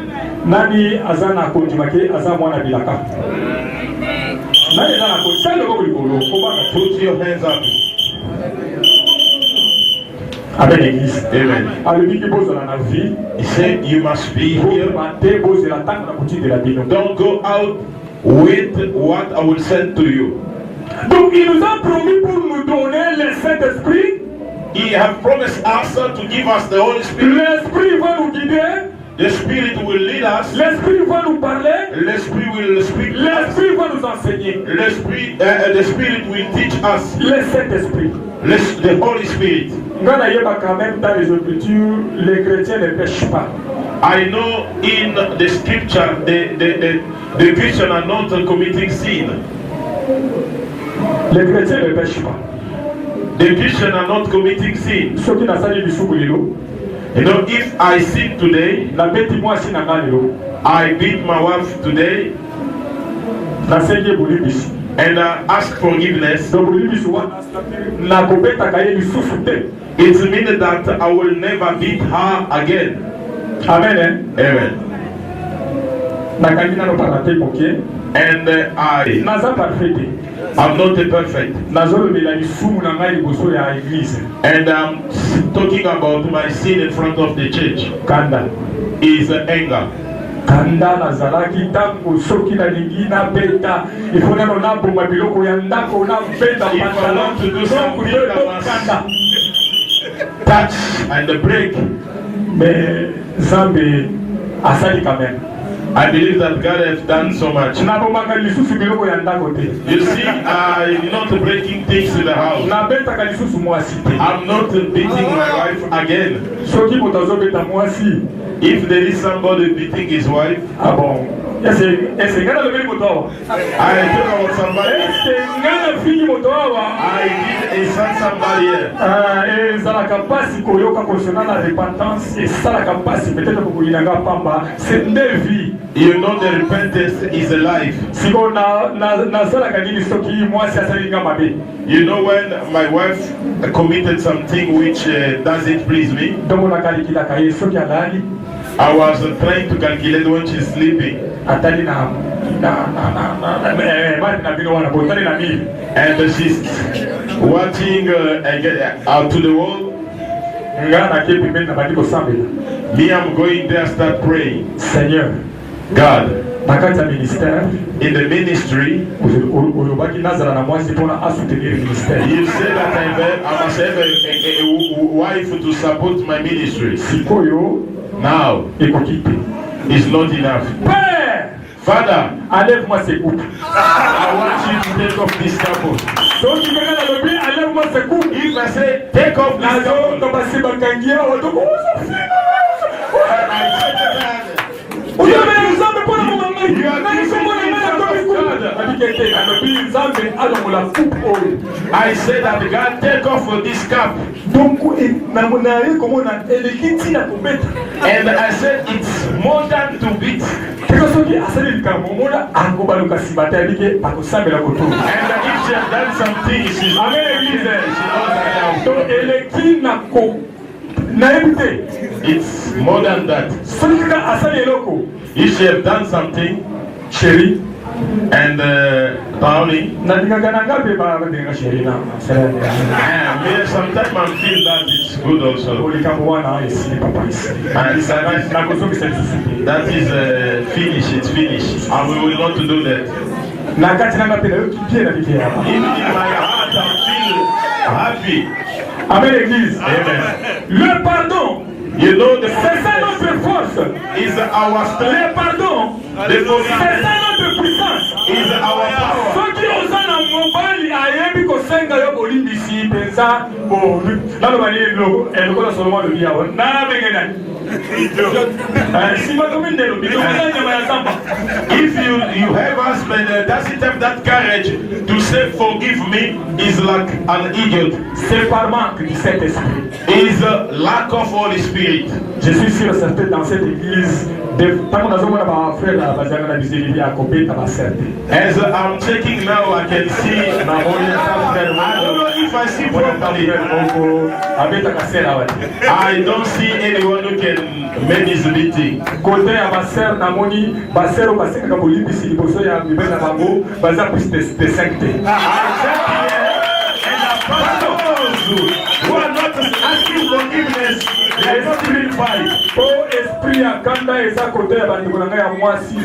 Nani azana konjimake azamwana bilaka. Nani azana konjimake azamwana Put your hands up. Amen, l'église. Amen. He said, you must be here. Don't go out with what I will send to you. Donc il nous a promis pour nous donner le Saint-Esprit. He has promised us to give us the Holy Spirit. L'Esprit va nous guider. The Spirit will lead us. L'Esprit va nous parler. L'Esprit will speak. L'Esprit va nous enseigner. The Spirit will teach us. Le Saint-Esprit. The Holy Spirit. Quand même dans les Écritures, les chrétiens ne pêchent pas. I know in the scripture the Christians are not committing sin. Les chrétiens ne pêchent pas. The Christians are not committing sin. Ceux qui n'ont You know, if I sin today, I beat my wife today, and ask forgiveness, it means that I will never beat her again. Amen. Amen. And I'm not a perfect. And I'm talking about my sin in front of the church. Kanda is anger. Kanda nazalaki tango soki na lingi na beta ifona no na bomba biloko ya ndako na beta pantalon to do something kanda touch and break. Mais Zambe asali quand même. I believe that God has done so much. You see, I'm not breaking things in the house. I'm not beating my wife again. If there is somebody beating his wife, I talk about somebody. I did a son somebody here. You know the repentance is a life. You know when my wife committed something which doesn't please me, I was trying to calculate when she's sleeping. And she's watching out to the wall. Me, I'm going there, start praying. Seigneur, God, in the ministry, you said that I must have a wife to support my ministry. Now, it's not enough. Father, enlève-moi ces coupes. I want you to take off this couple. Enlève-moi ces coupes. If I say, take off this couple, I say that God take off this cap. And I said it's more than to beat. And if she has done something, she's it's more than that. If she has done something, chérie, and Tony, sometimes I feel that it's good also. And that is finished, it's finished. And we will not do that. Even in my heart I feel happy. Amen, Église. Amen. Le pardon, you know, c'est ça notre force. Is our strength. Le pardon, c'est ça notre puissance. Is our power. Soki ozana mobali ayebi kosenga yo bolimbisi penza bo nalo bani lo eloko solo lo dia na bengena. If you have husband doesn't have that courage to say forgive me, is like an idiot. C'est par manque du Saint-Esprit. Is a lack of Holy Spirit. Je suis sûr certain dans cette église as I'm checking now, I can see I don't know if I see properly. I don't see anyone who can make this meeting. Who are not asking forgiveness, they are not even fight.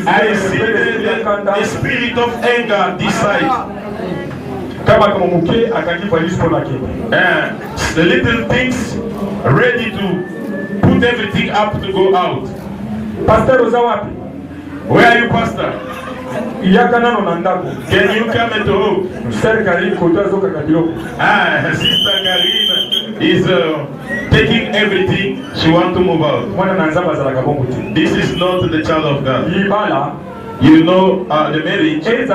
I see the spirit of anger this side. The little things ready to put everything up to go out. Pasteur Ozawapi. Where are you, Pastor? Yakanano nandako. Can you come at home? Sister Karine kotazo kakabilo. Sister Karine is taking everything. She wants to move out. Mwana nanzaba zalaka bongo ti. This is not the child of God. Libala. You know the marriage. It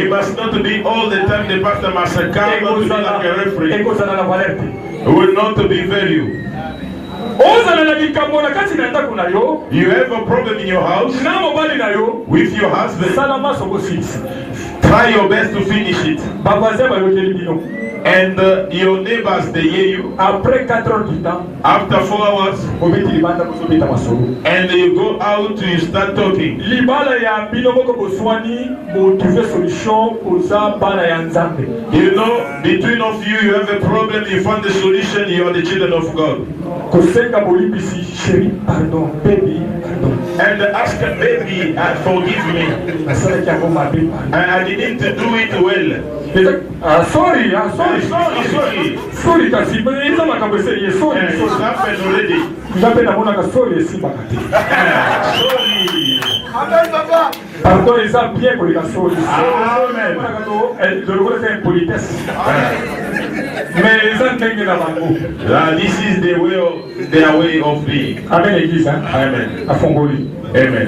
must not be all the time the pastor must come to be like a referee. It will not be value. You have a problem in your house with your husband. Try your best to finish it. And your neighbors, they hear you. After 4 hours, and you go out, you start talking. You know, between of you, you have a problem, you find the solution, you are the children of God. And ask baby, forgive me. I didn't do it well. Sorry. Sorry. Kasi iza makambo sorry. Happened already. Ngape na mona ka sorry simba kati. Sorry. Amen, papa. Pardon iza bien ko lika sorry. Amen. Je le connais politesse. Mais iza ndenge na bango. This is their way of being. Amen église. Amen. Afongoli. Amen.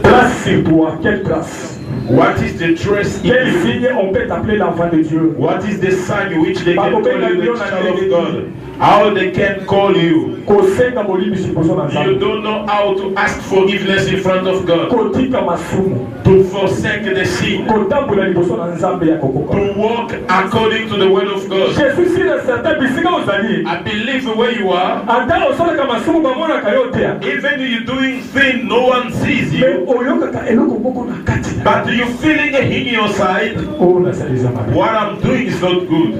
Trace sur toi, quelle trace? What is the trace in Quel you? signe on peut t'appeler l'enfant de Dieu? What is the sign which they can call you the child of God? How they can call you? You don't know how to ask forgiveness in front of God. To forsake the sin. To walk according to the word of God. I believe where you are. Even if you're doing things no one sees you. But you're feeling it in your side. What I'm doing is not good.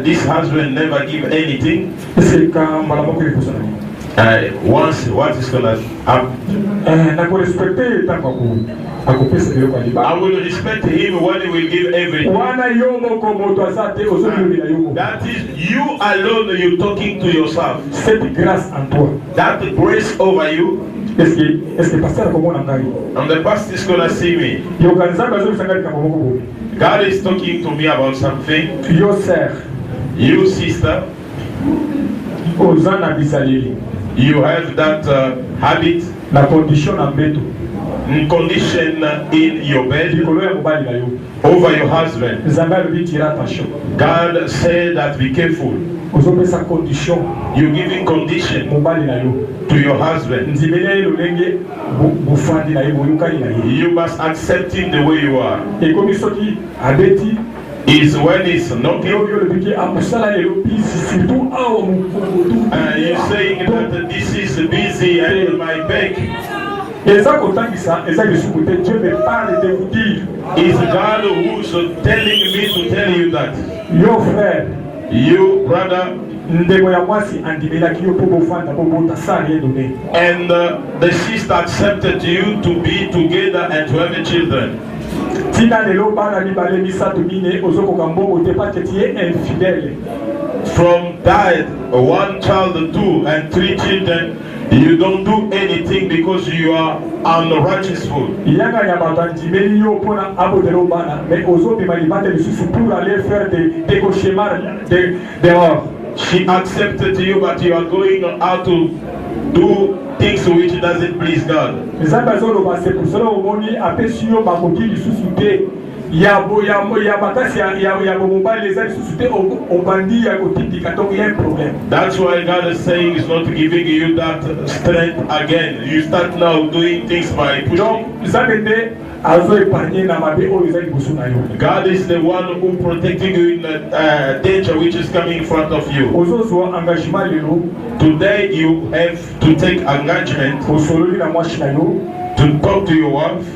This husband never give anything. Once what is gonna happen? I will respect him when he will give everything. That is you alone, you're talking to yourself. That grace over you. And the pastor is gonna see me. God is talking to me about something. You sister, you have that habit, condition in your bed over your husband. God said that be careful. You're giving condition to your husband. You must accept him the way you are. Is when it's knocking. You're saying that this is busy and my back. Is God who's telling me to tell you that? Your friend, you brother, and the sister accepted you to be together and to have children. From that, 1 child, 2 and 3 children, you don't do anything because you are unrighteousful. She accepted you, but you are going out to do things which doesn't please God. That's why God is saying He's not giving you that strength again. You start now doing things by pushing. God is the one who protecting you in the danger which is coming in front of you. Today you have to take engagement to talk to your wife.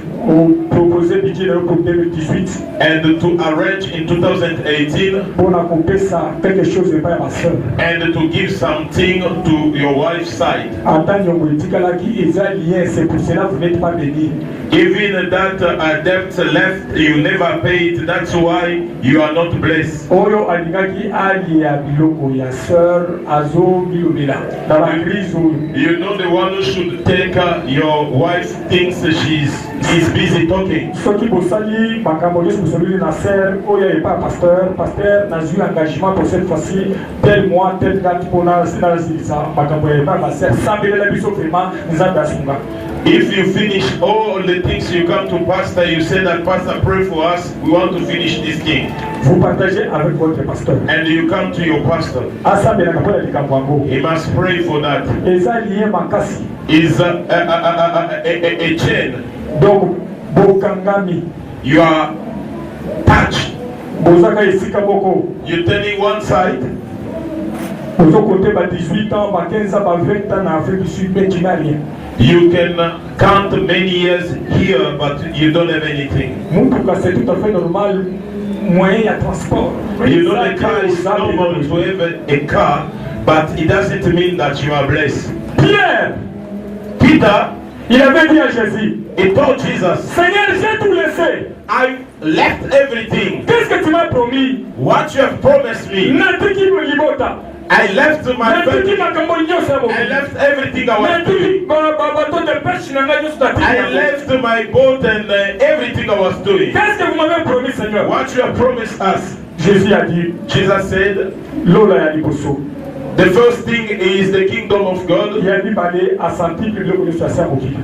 proposer budget pour 2018 and to arrange in 2018 pour couper ça quelque chose de pas ma soeur. and to give something to your wife's side. En tant que politique là qui est lié, c'est pour cela que vous n'êtes pas béni. Even that debt left you never paid, that's why you are not blessed. Oyo alingaki ali ya biloko ya sœur azo bilobela dans la crise. You know the one who should take your wife thinks she's busy talking. Soki bosali makambo yesu bosali na sœur oyo est pas pasteur n'a eu engagement pour cette fois-ci tel mois tel date pour na ça makambo est pas ma sœur sambelela biso vraiment nzamba sunga. If you finish all the things, you come to pastor, you say that pastor pray for us, we want to finish this thing. Vous partagez avec votre pasteur. And you come to your pastor. He must pray for that. Is a chain. Donc bokangami. You are touched. You're turning one side. Ozo côté ba 18 ans, ba 15 ans, ba 20 ans en Afrique du Sud, mais tu n'as rien. You can count many years here, but you don't have anything. C'est tout à fait normal, moyen de transport. You know the car is normal to have a car, but it doesn't mean that you are blessed. Peter, il avait dit à Jésus, he told Jesus, Seigneur, j'ai tout laissé. I left everything. Qu'est-ce que tu m'as promis? What you have promised me. I left my family. I left everything I was doing. I left my boat and everything I was doing. What you have promised us. Jesus said, the first thing is the kingdom of God.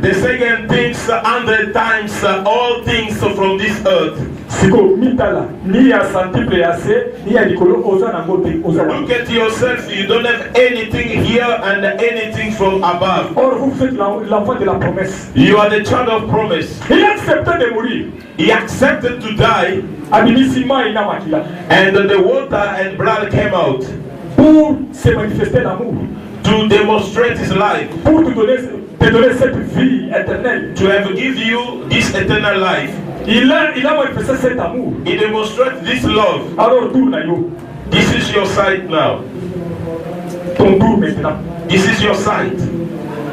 The second thing, 100 times all things from this earth. Look at yourself, you don't have anything here and anything from above. You are the child of promise. He accepted to die, and the water and blood came out pour se manifester l'amour, to demonstrate his life, pour te donner cette vie éternelle, to have give you this eternal life. Il a manifesté cet amour. He demonstrates this love. Alors tourne yo. This is your side now. Ton tour maintenant. This is your side.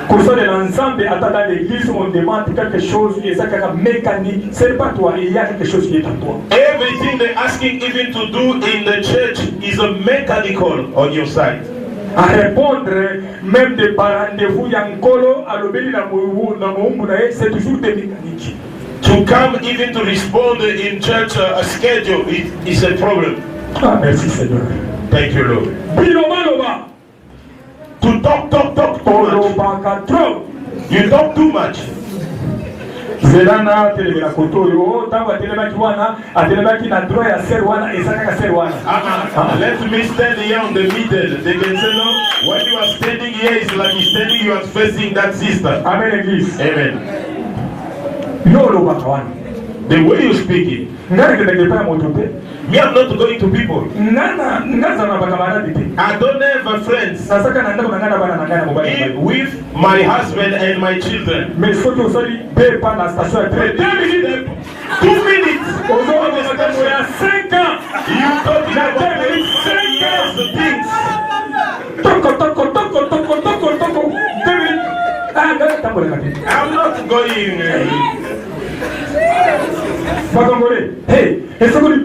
Pour ça de l'ensemble, dans l'église, on demande quelque chose qui est mécanique. C'est pas toi, il y a quelque chose qui est en toi. Everything they're asking even to do in the church is a mechanical on your side. À répondre, même des rendez-vous, yankolo, à l'obéir na c'est toujours des mécaniques. To come even to respond in church a schedule is a problem. Ah, merci Seigneur. Thank you, Lord. Biloba. To talk too much. You talk too much. Zelana telebela kotoyo tango telebaki wana atelebaki na droit ya ser wana ezaka ser wana. Let me stand here on the middle. They can say no. When you are standing here, it's like you're standing, you are facing that sister. Amen, Église. Amen. Yo lo bakawana. The way you speak it. Ngari ke pas motote. Me, I'm not going to people. Nana na bakamaradi te. I don't have friends. Sasaka na ndako ngana bana ngana mobile. With my husband and my children. Mais soki osali be pa na station 2 minutes. 2 minutes. Ozo makambo ya 5 ans. You talking about 5 years of things. Toko. 2 minutes. Ah, ngana tambo ngati. I'm not going. Bakongole. Hey, esokoli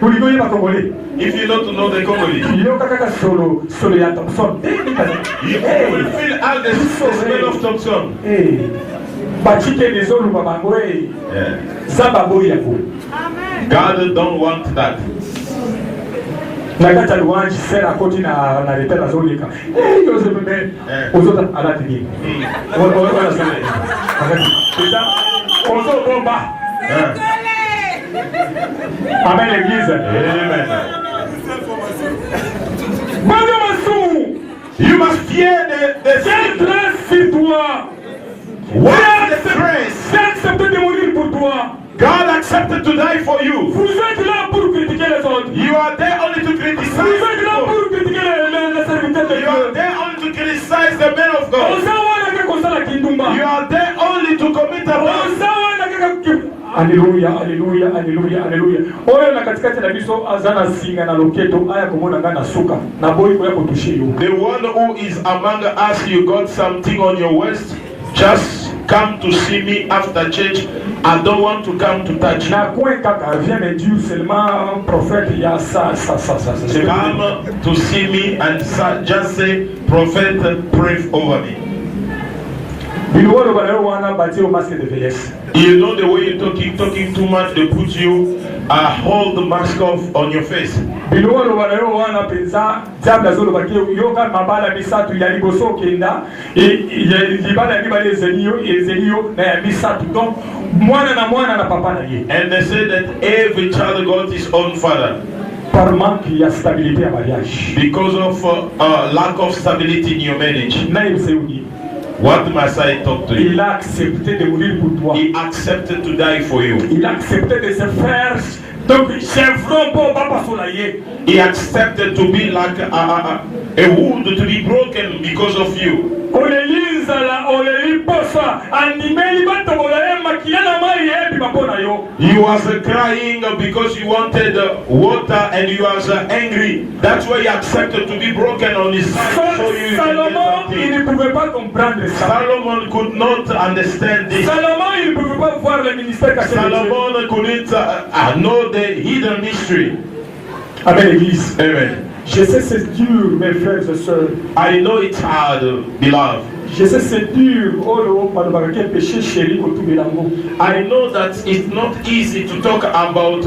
uligoye bakongole. If you don't know the Congolese, yo kaka solo ya Thompson. You will feel all the smell of Thompson. Hey, bachike dezolu babangore. Zababu yako. God don't want that. Nakata louange sera koti na retera zolika. Eh, yo se bebe. Ozota alati ni. Ona sele. Akati. Ozo bomba. Amen, l'église. Amen. You must fear the stress sur toi. What the stress? J'ai accepté de mourir pour toi. God accepted to die for you. Vous êtes là pour critiquer les autres. You are there only to criticize. Vous êtes là pour critiquer les serviteurs de Dieu. You are there only to criticize the men of God. You are there only to commit a Alléluia, alléluia, alléluia, alléluia. Oyo na katikati na biso azana singa na loketo aya komona nga na suka na boyi ko ya kotushe yo. The one who is among us, you got something on your waist, just come to see me after church. I don't want to come to touch you. Na kwe kaka vient me dire seulement prophète ya ça. Come to see me and just say, prophet, pray over me. You know the way you're talking too much, they put you hold the mask off on your face. And they say that every child got his own father. Because of lack of stability in your marriage. What must I talk to you? Il a accepté de mourir pour toi. He accepted to die for you. Il a accepté de se faire. Donc, chevron pour papa soleil. He accepted to be like a wood to be broken because of you. You was crying because you wanted water and you was angry. That's why you accepted to be broken on his side. So Solomon could not understand this. Solomon couldn't know the hidden mystery. Amen, Église. Amen. Je sais c'est dur, mes frères et sœurs. I know it's hard, beloved. Je sais c'est dur. I know that it's not easy to talk about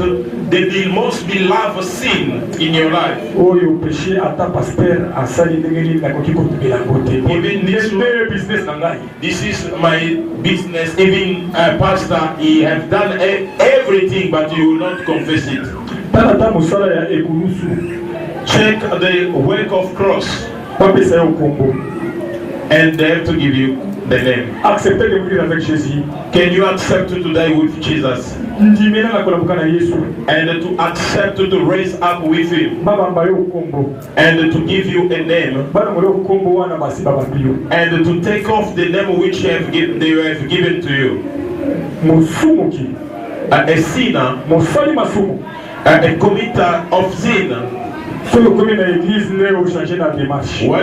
the most beloved sin in your life. Even this is my business. Even pastor, he have done everything, but you will not confess it. Check the work of cross. And they have to give you the name. Acceptez de mourir avec Jésus. Can you accept to die with Jesus? And to accept to raise up with him. And to give you a name. And to take off the name which they have given to you. A sinner. A committer of sin. When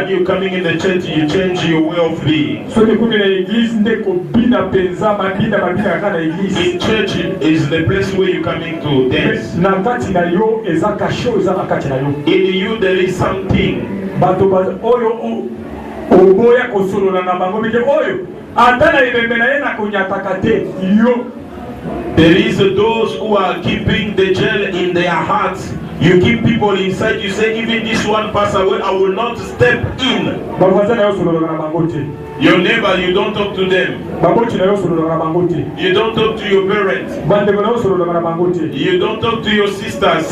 you're coming in the church, you change your way of being. In church is the place where you're coming to dance. In you there is something. There is those who are keeping the jail in their hearts. You keep people inside, you say, even this one pass away, I will not step in. Your neighbor, you don't talk to them. You don't talk to your parents. You don't talk to your sisters.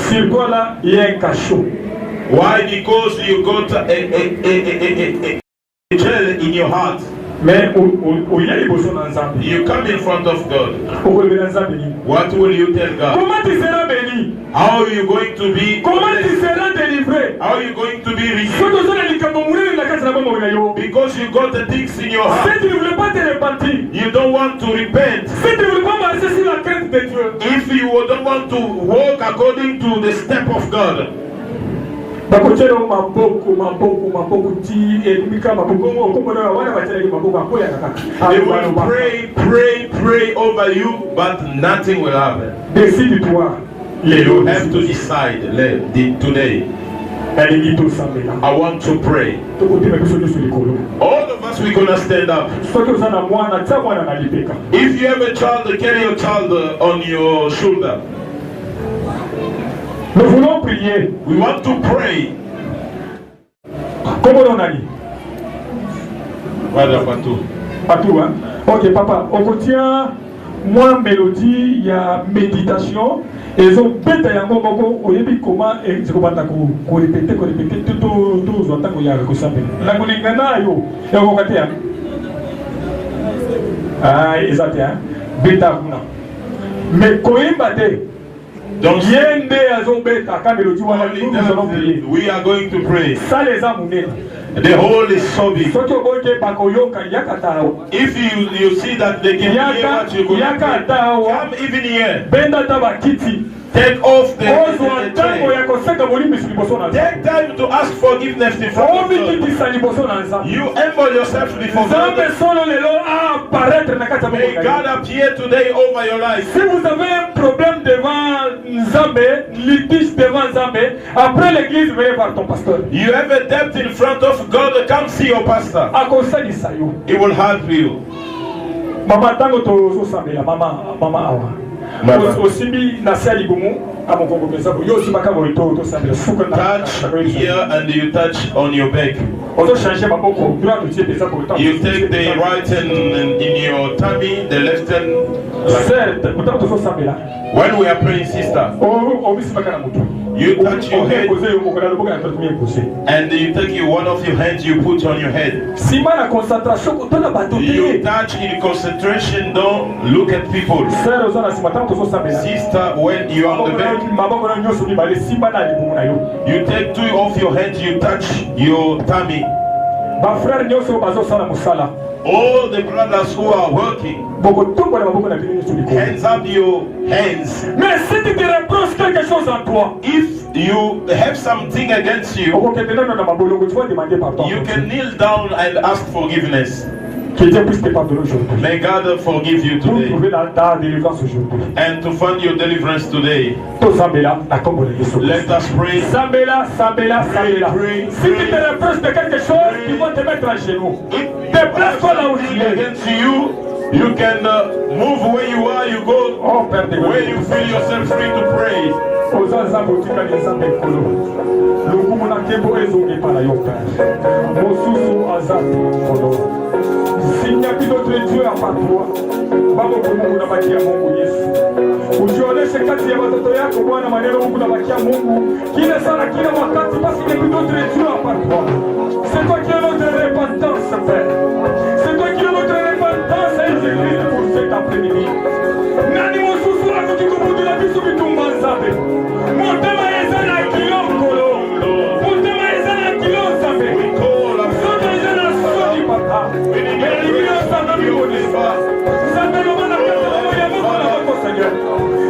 Why? Because you got a jail in your heart. You come in front of God. What will you tell God? How are you going to be? How are you going to be released? Because you got the things in your heart. You don't want to repent. If you don't want to walk according to the step of God. They will pray over you, but nothing will happen. You have to decide today. I want to pray. All of us, we're going to stand up. If you have a child, carry your child on your shoulder. Nous voulons prier. We want to pray. Comment on a dit? Voilà, Patou. Patou, hein? Ok, papa. On retient moi mélodie, il y a méditation. Ils ont bête à un moment où il y a comment et c'est comment qu'on répéter tout le temps qu'on y a que ça. La connaissance yo, et on va faire. Ah, exact hein. Bêta kuna. Mais quand il battait. Donc, we are going to pray. Ça les a The hole is so big. If you see that they can hear what you're going to pray, come even here. Take off the chain. Take time to ask forgiveness before God. You humble yourself before God. May God appear today over your life. Si vous avez un problème devant Nzambe, litige devant Nzambe, après l'église, veuillez voir ton pasteur. You have a debt in front of God, come see your pastor. He will help you. Mama tango to sambela, mama awa. Osimbi nasi alibumu amokongo bezabo yo simaka boito to sambela suka na touch here and you touch on your back. Ozo changer maboko droit to tie bezabo to. You take the right hand in your tummy, the left hand. Certes, mutango to sambela. When we are praying, sister, you touch your head and you take one of your hands, you put on your head. You touch in concentration, don't look at people. Sister, when you are on the bed, you take two of your hands, you touch your tummy. All the brothers who are working, hands up your hands. If you have something against you, you can kneel down and ask forgiveness. May God forgive you today and to find your deliverance today. Let us pray. Si tu te reproches de quelque chose, ils vont te mettre à genoux. Déplace-toi là où tu es. Against you, you can move where you are, you go where you feel yourself free to pray. S'il n'y a plus d'autre Dieu à part toi, Baba Mungu unabakia Mungu Yesu. Ujionyeshe kati ya watoto yako Bwana, maneno Mungu unabakia Mungu kila sana kila wakati, basi il n'y a plus d'autre Dieu à part toi. C'est toi qui as notre repentance, Père. C'est toi qui as notre repentance, Jésus-Christ, pour cet après-midi. Nani mosusura kukikubudula bisu bitumba Nzambe. Motema ezana kilo nkolo. Motema ezana kilo Nzambe. Soto ezana soni papa.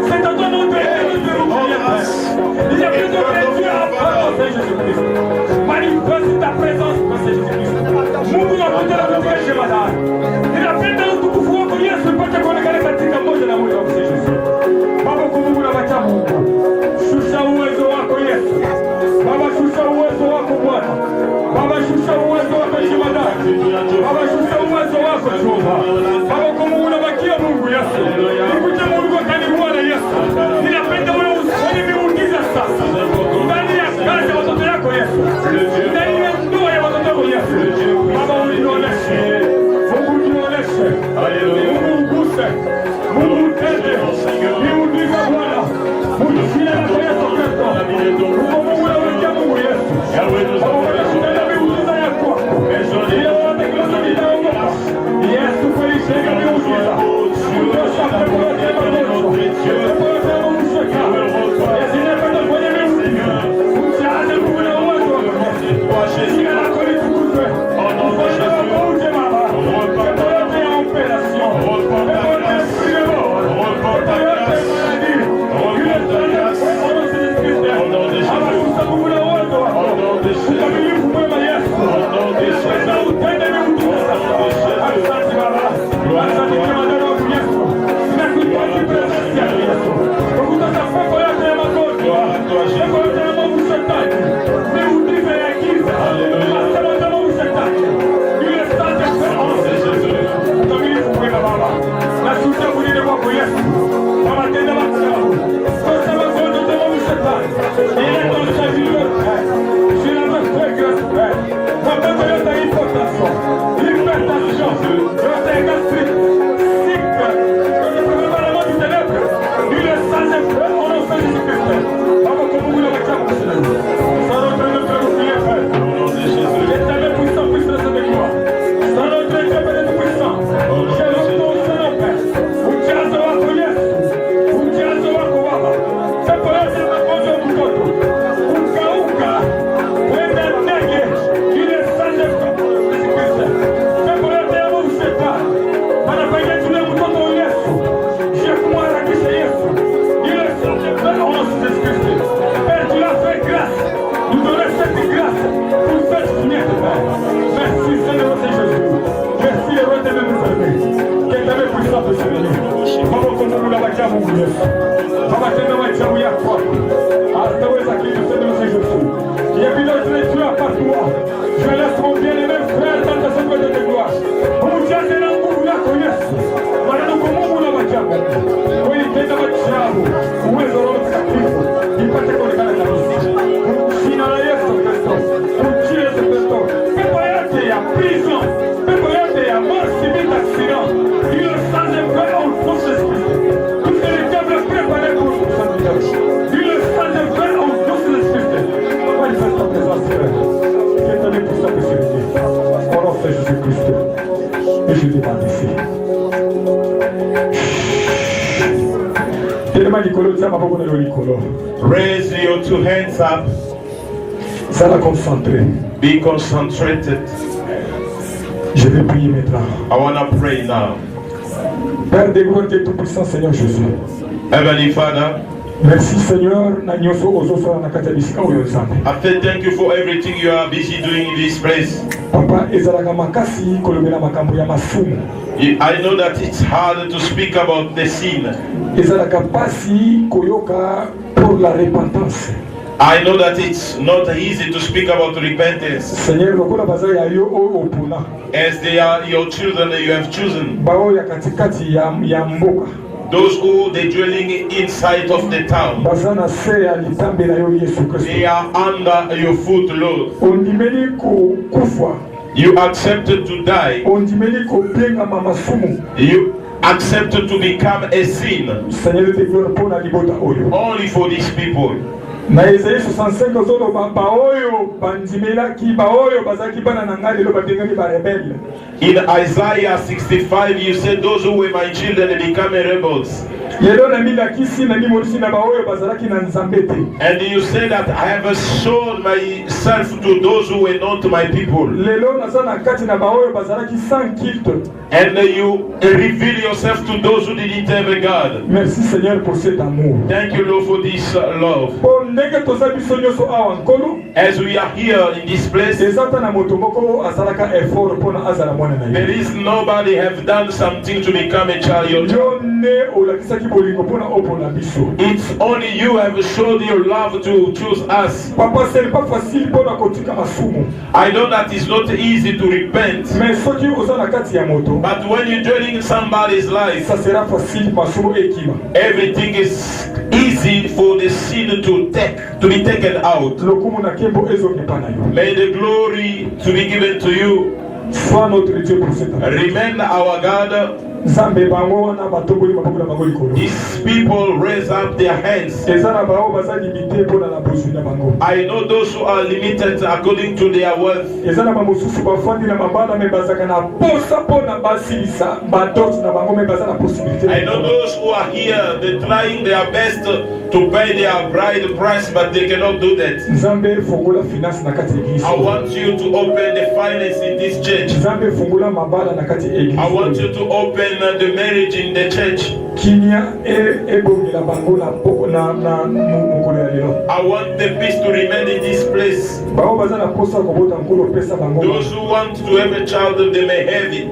C'est à toi notre Dieu. Il n'y a plus d'autre Dieu à part Jésus-Christ. Manifeste ta présence, Jésus-Christ. Mungu nakutana katika shemada. Ninapenda utukufu wako Yesu mpaka kuonekana katika moja na moja wa Yesu. Baba Mungu na wacha Mungu. Shusha uwezo wako Yesu. Baba shusha uwezo wako Bwana. Baba shusha uwezo wako shemada. Baba shusha uwezo wako Jehova. Baba Mungu na wakia Mungu Yesu. Nikuje Mungu kani Bwana Yesu. Ninapenda wewe usifanye miujiza sasa. Ndani ya kazi ya watoto yako Yesu. Ndani ya ndoa ya watoto yako Yesu. Baba unioneshe. Mungu unioneshe. Mungu uguse. Mungu utende. Miujiza Bwana. Mungu jina lako Yesu Kristo. Mungu na wakia Mungu Yesu. Baba unashindana miujiza yako. Ile wote kilozo nitaogopa. Yesu kwelishega miujiza. Kutosha pepo yote magonjwa. Pepo yote mamusheka. Yesu inapenda kwenye miujiza. Mchaze Mungu na uwezo wako. Jina lako litukuzwe. Ufalme wako uje Baba. Pepo yote ya operation. Pepo yote ya sireno. Pepo yote ya maladie. Yule tanda kwa Jésus Christ. Abashusa Mungu na uwezo wako. je vais m'abaisser. Tellement Nicolo, tu as pas beaucoup de Nicolo. Raise your two hands up. Ça va concentrer. Be concentrated. Je vais prier maintenant. I want to pray now. Père de gloire et tout-puissant Seigneur Jésus. Heavenly Father, merci Seigneur. I say thank you for everything you are busy doing in this place. Papa, ezalaka makasi kolobela makambo ya masumu. I know that it's hard to speak about the sin. Ezalaka pasi koyoka pour la repentance. I know that it's not easy to speak about repentance. Seigneur, lokola bazali ya yo o opuna. As they are your children that you have chosen. Bao ya katikati ya mboka. Those who they dwelling inside of the town. Bazana se ya litambe na yo Yesu Kristo. They are under your foot, Lord. Ondimeli kufa. You accepted to die. Ondimeli kobenga masumu. You accepted to become a sin. Seigneur, te gloire pour la libota oyo. Only for these people. Na Isaïe 65 ozolo baoyo bandimelaki baoyo bazaki bana nangale lo babengami ba rebelle. In Isaiah 65 you said those who were my children they become rebels. Yelo na milakisi na nimorisi na baoyo bazalaki na nzambe te. And you said that I have shown myself to those who were not my people. Lelo nazana kati na baoyo bazalaki sans culte. And you reveal yourself to those who didn't have a God. Merci Seigneur pour cet amour. Thank you Lord for this love. As we are here in this place, there is nobody have done something to become a child. It's only you have showed your love to choose us. I know that it's not easy to repent, but when you're dwelling in somebody's life, everything is easy for the sin to be taken out. May the glory to be given to you. Remain our God. These people raise up their hands. I know those who are limited according to their wealth. I know those who are here, they're trying their best to pay their bride price, but they cannot do that. I want you to open the finance in this church. I want you to open the marriage in the church. I want the peace to remain in this place. Those who want to have a child, they may have it.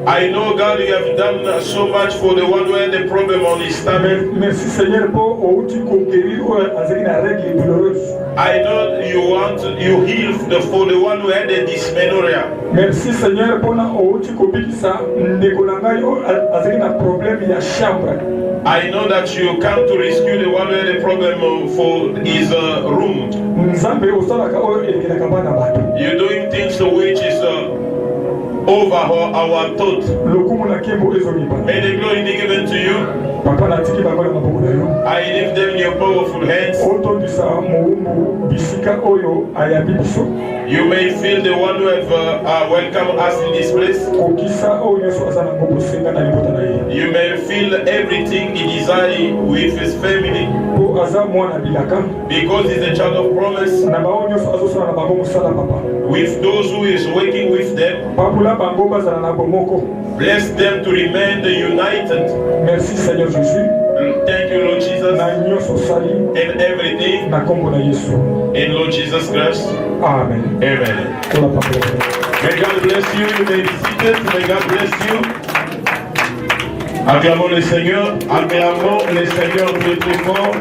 I know God, you have done so much for the one who had a problem on his stomach. I know you heal for the one who had a dysmenorrhea. Merci Seigneur pour na outi kobikisa ndeko na ngai azaki na problème ya chambre. I know that you come to rescue the one who had a problem for his room. Nzambe osalaka oyo elekelaka bana bato. You're doing things which is over our thought. May the glory be given to you. I leave them in your powerful hands. You may feel the one who have welcomed us in this place. You may feel everything he desires with his family. Because he's a child of promise. With those who is working with them. Bless them to remain united. Merci Seigneur Jésus. Thank you Lord Jesus. In everything. In Lord Jesus Christ. Amen. Amen. May God bless you. You may be seated. May God bless you. Acclamons le Seigneur. Acclamons le Seigneur très très fort.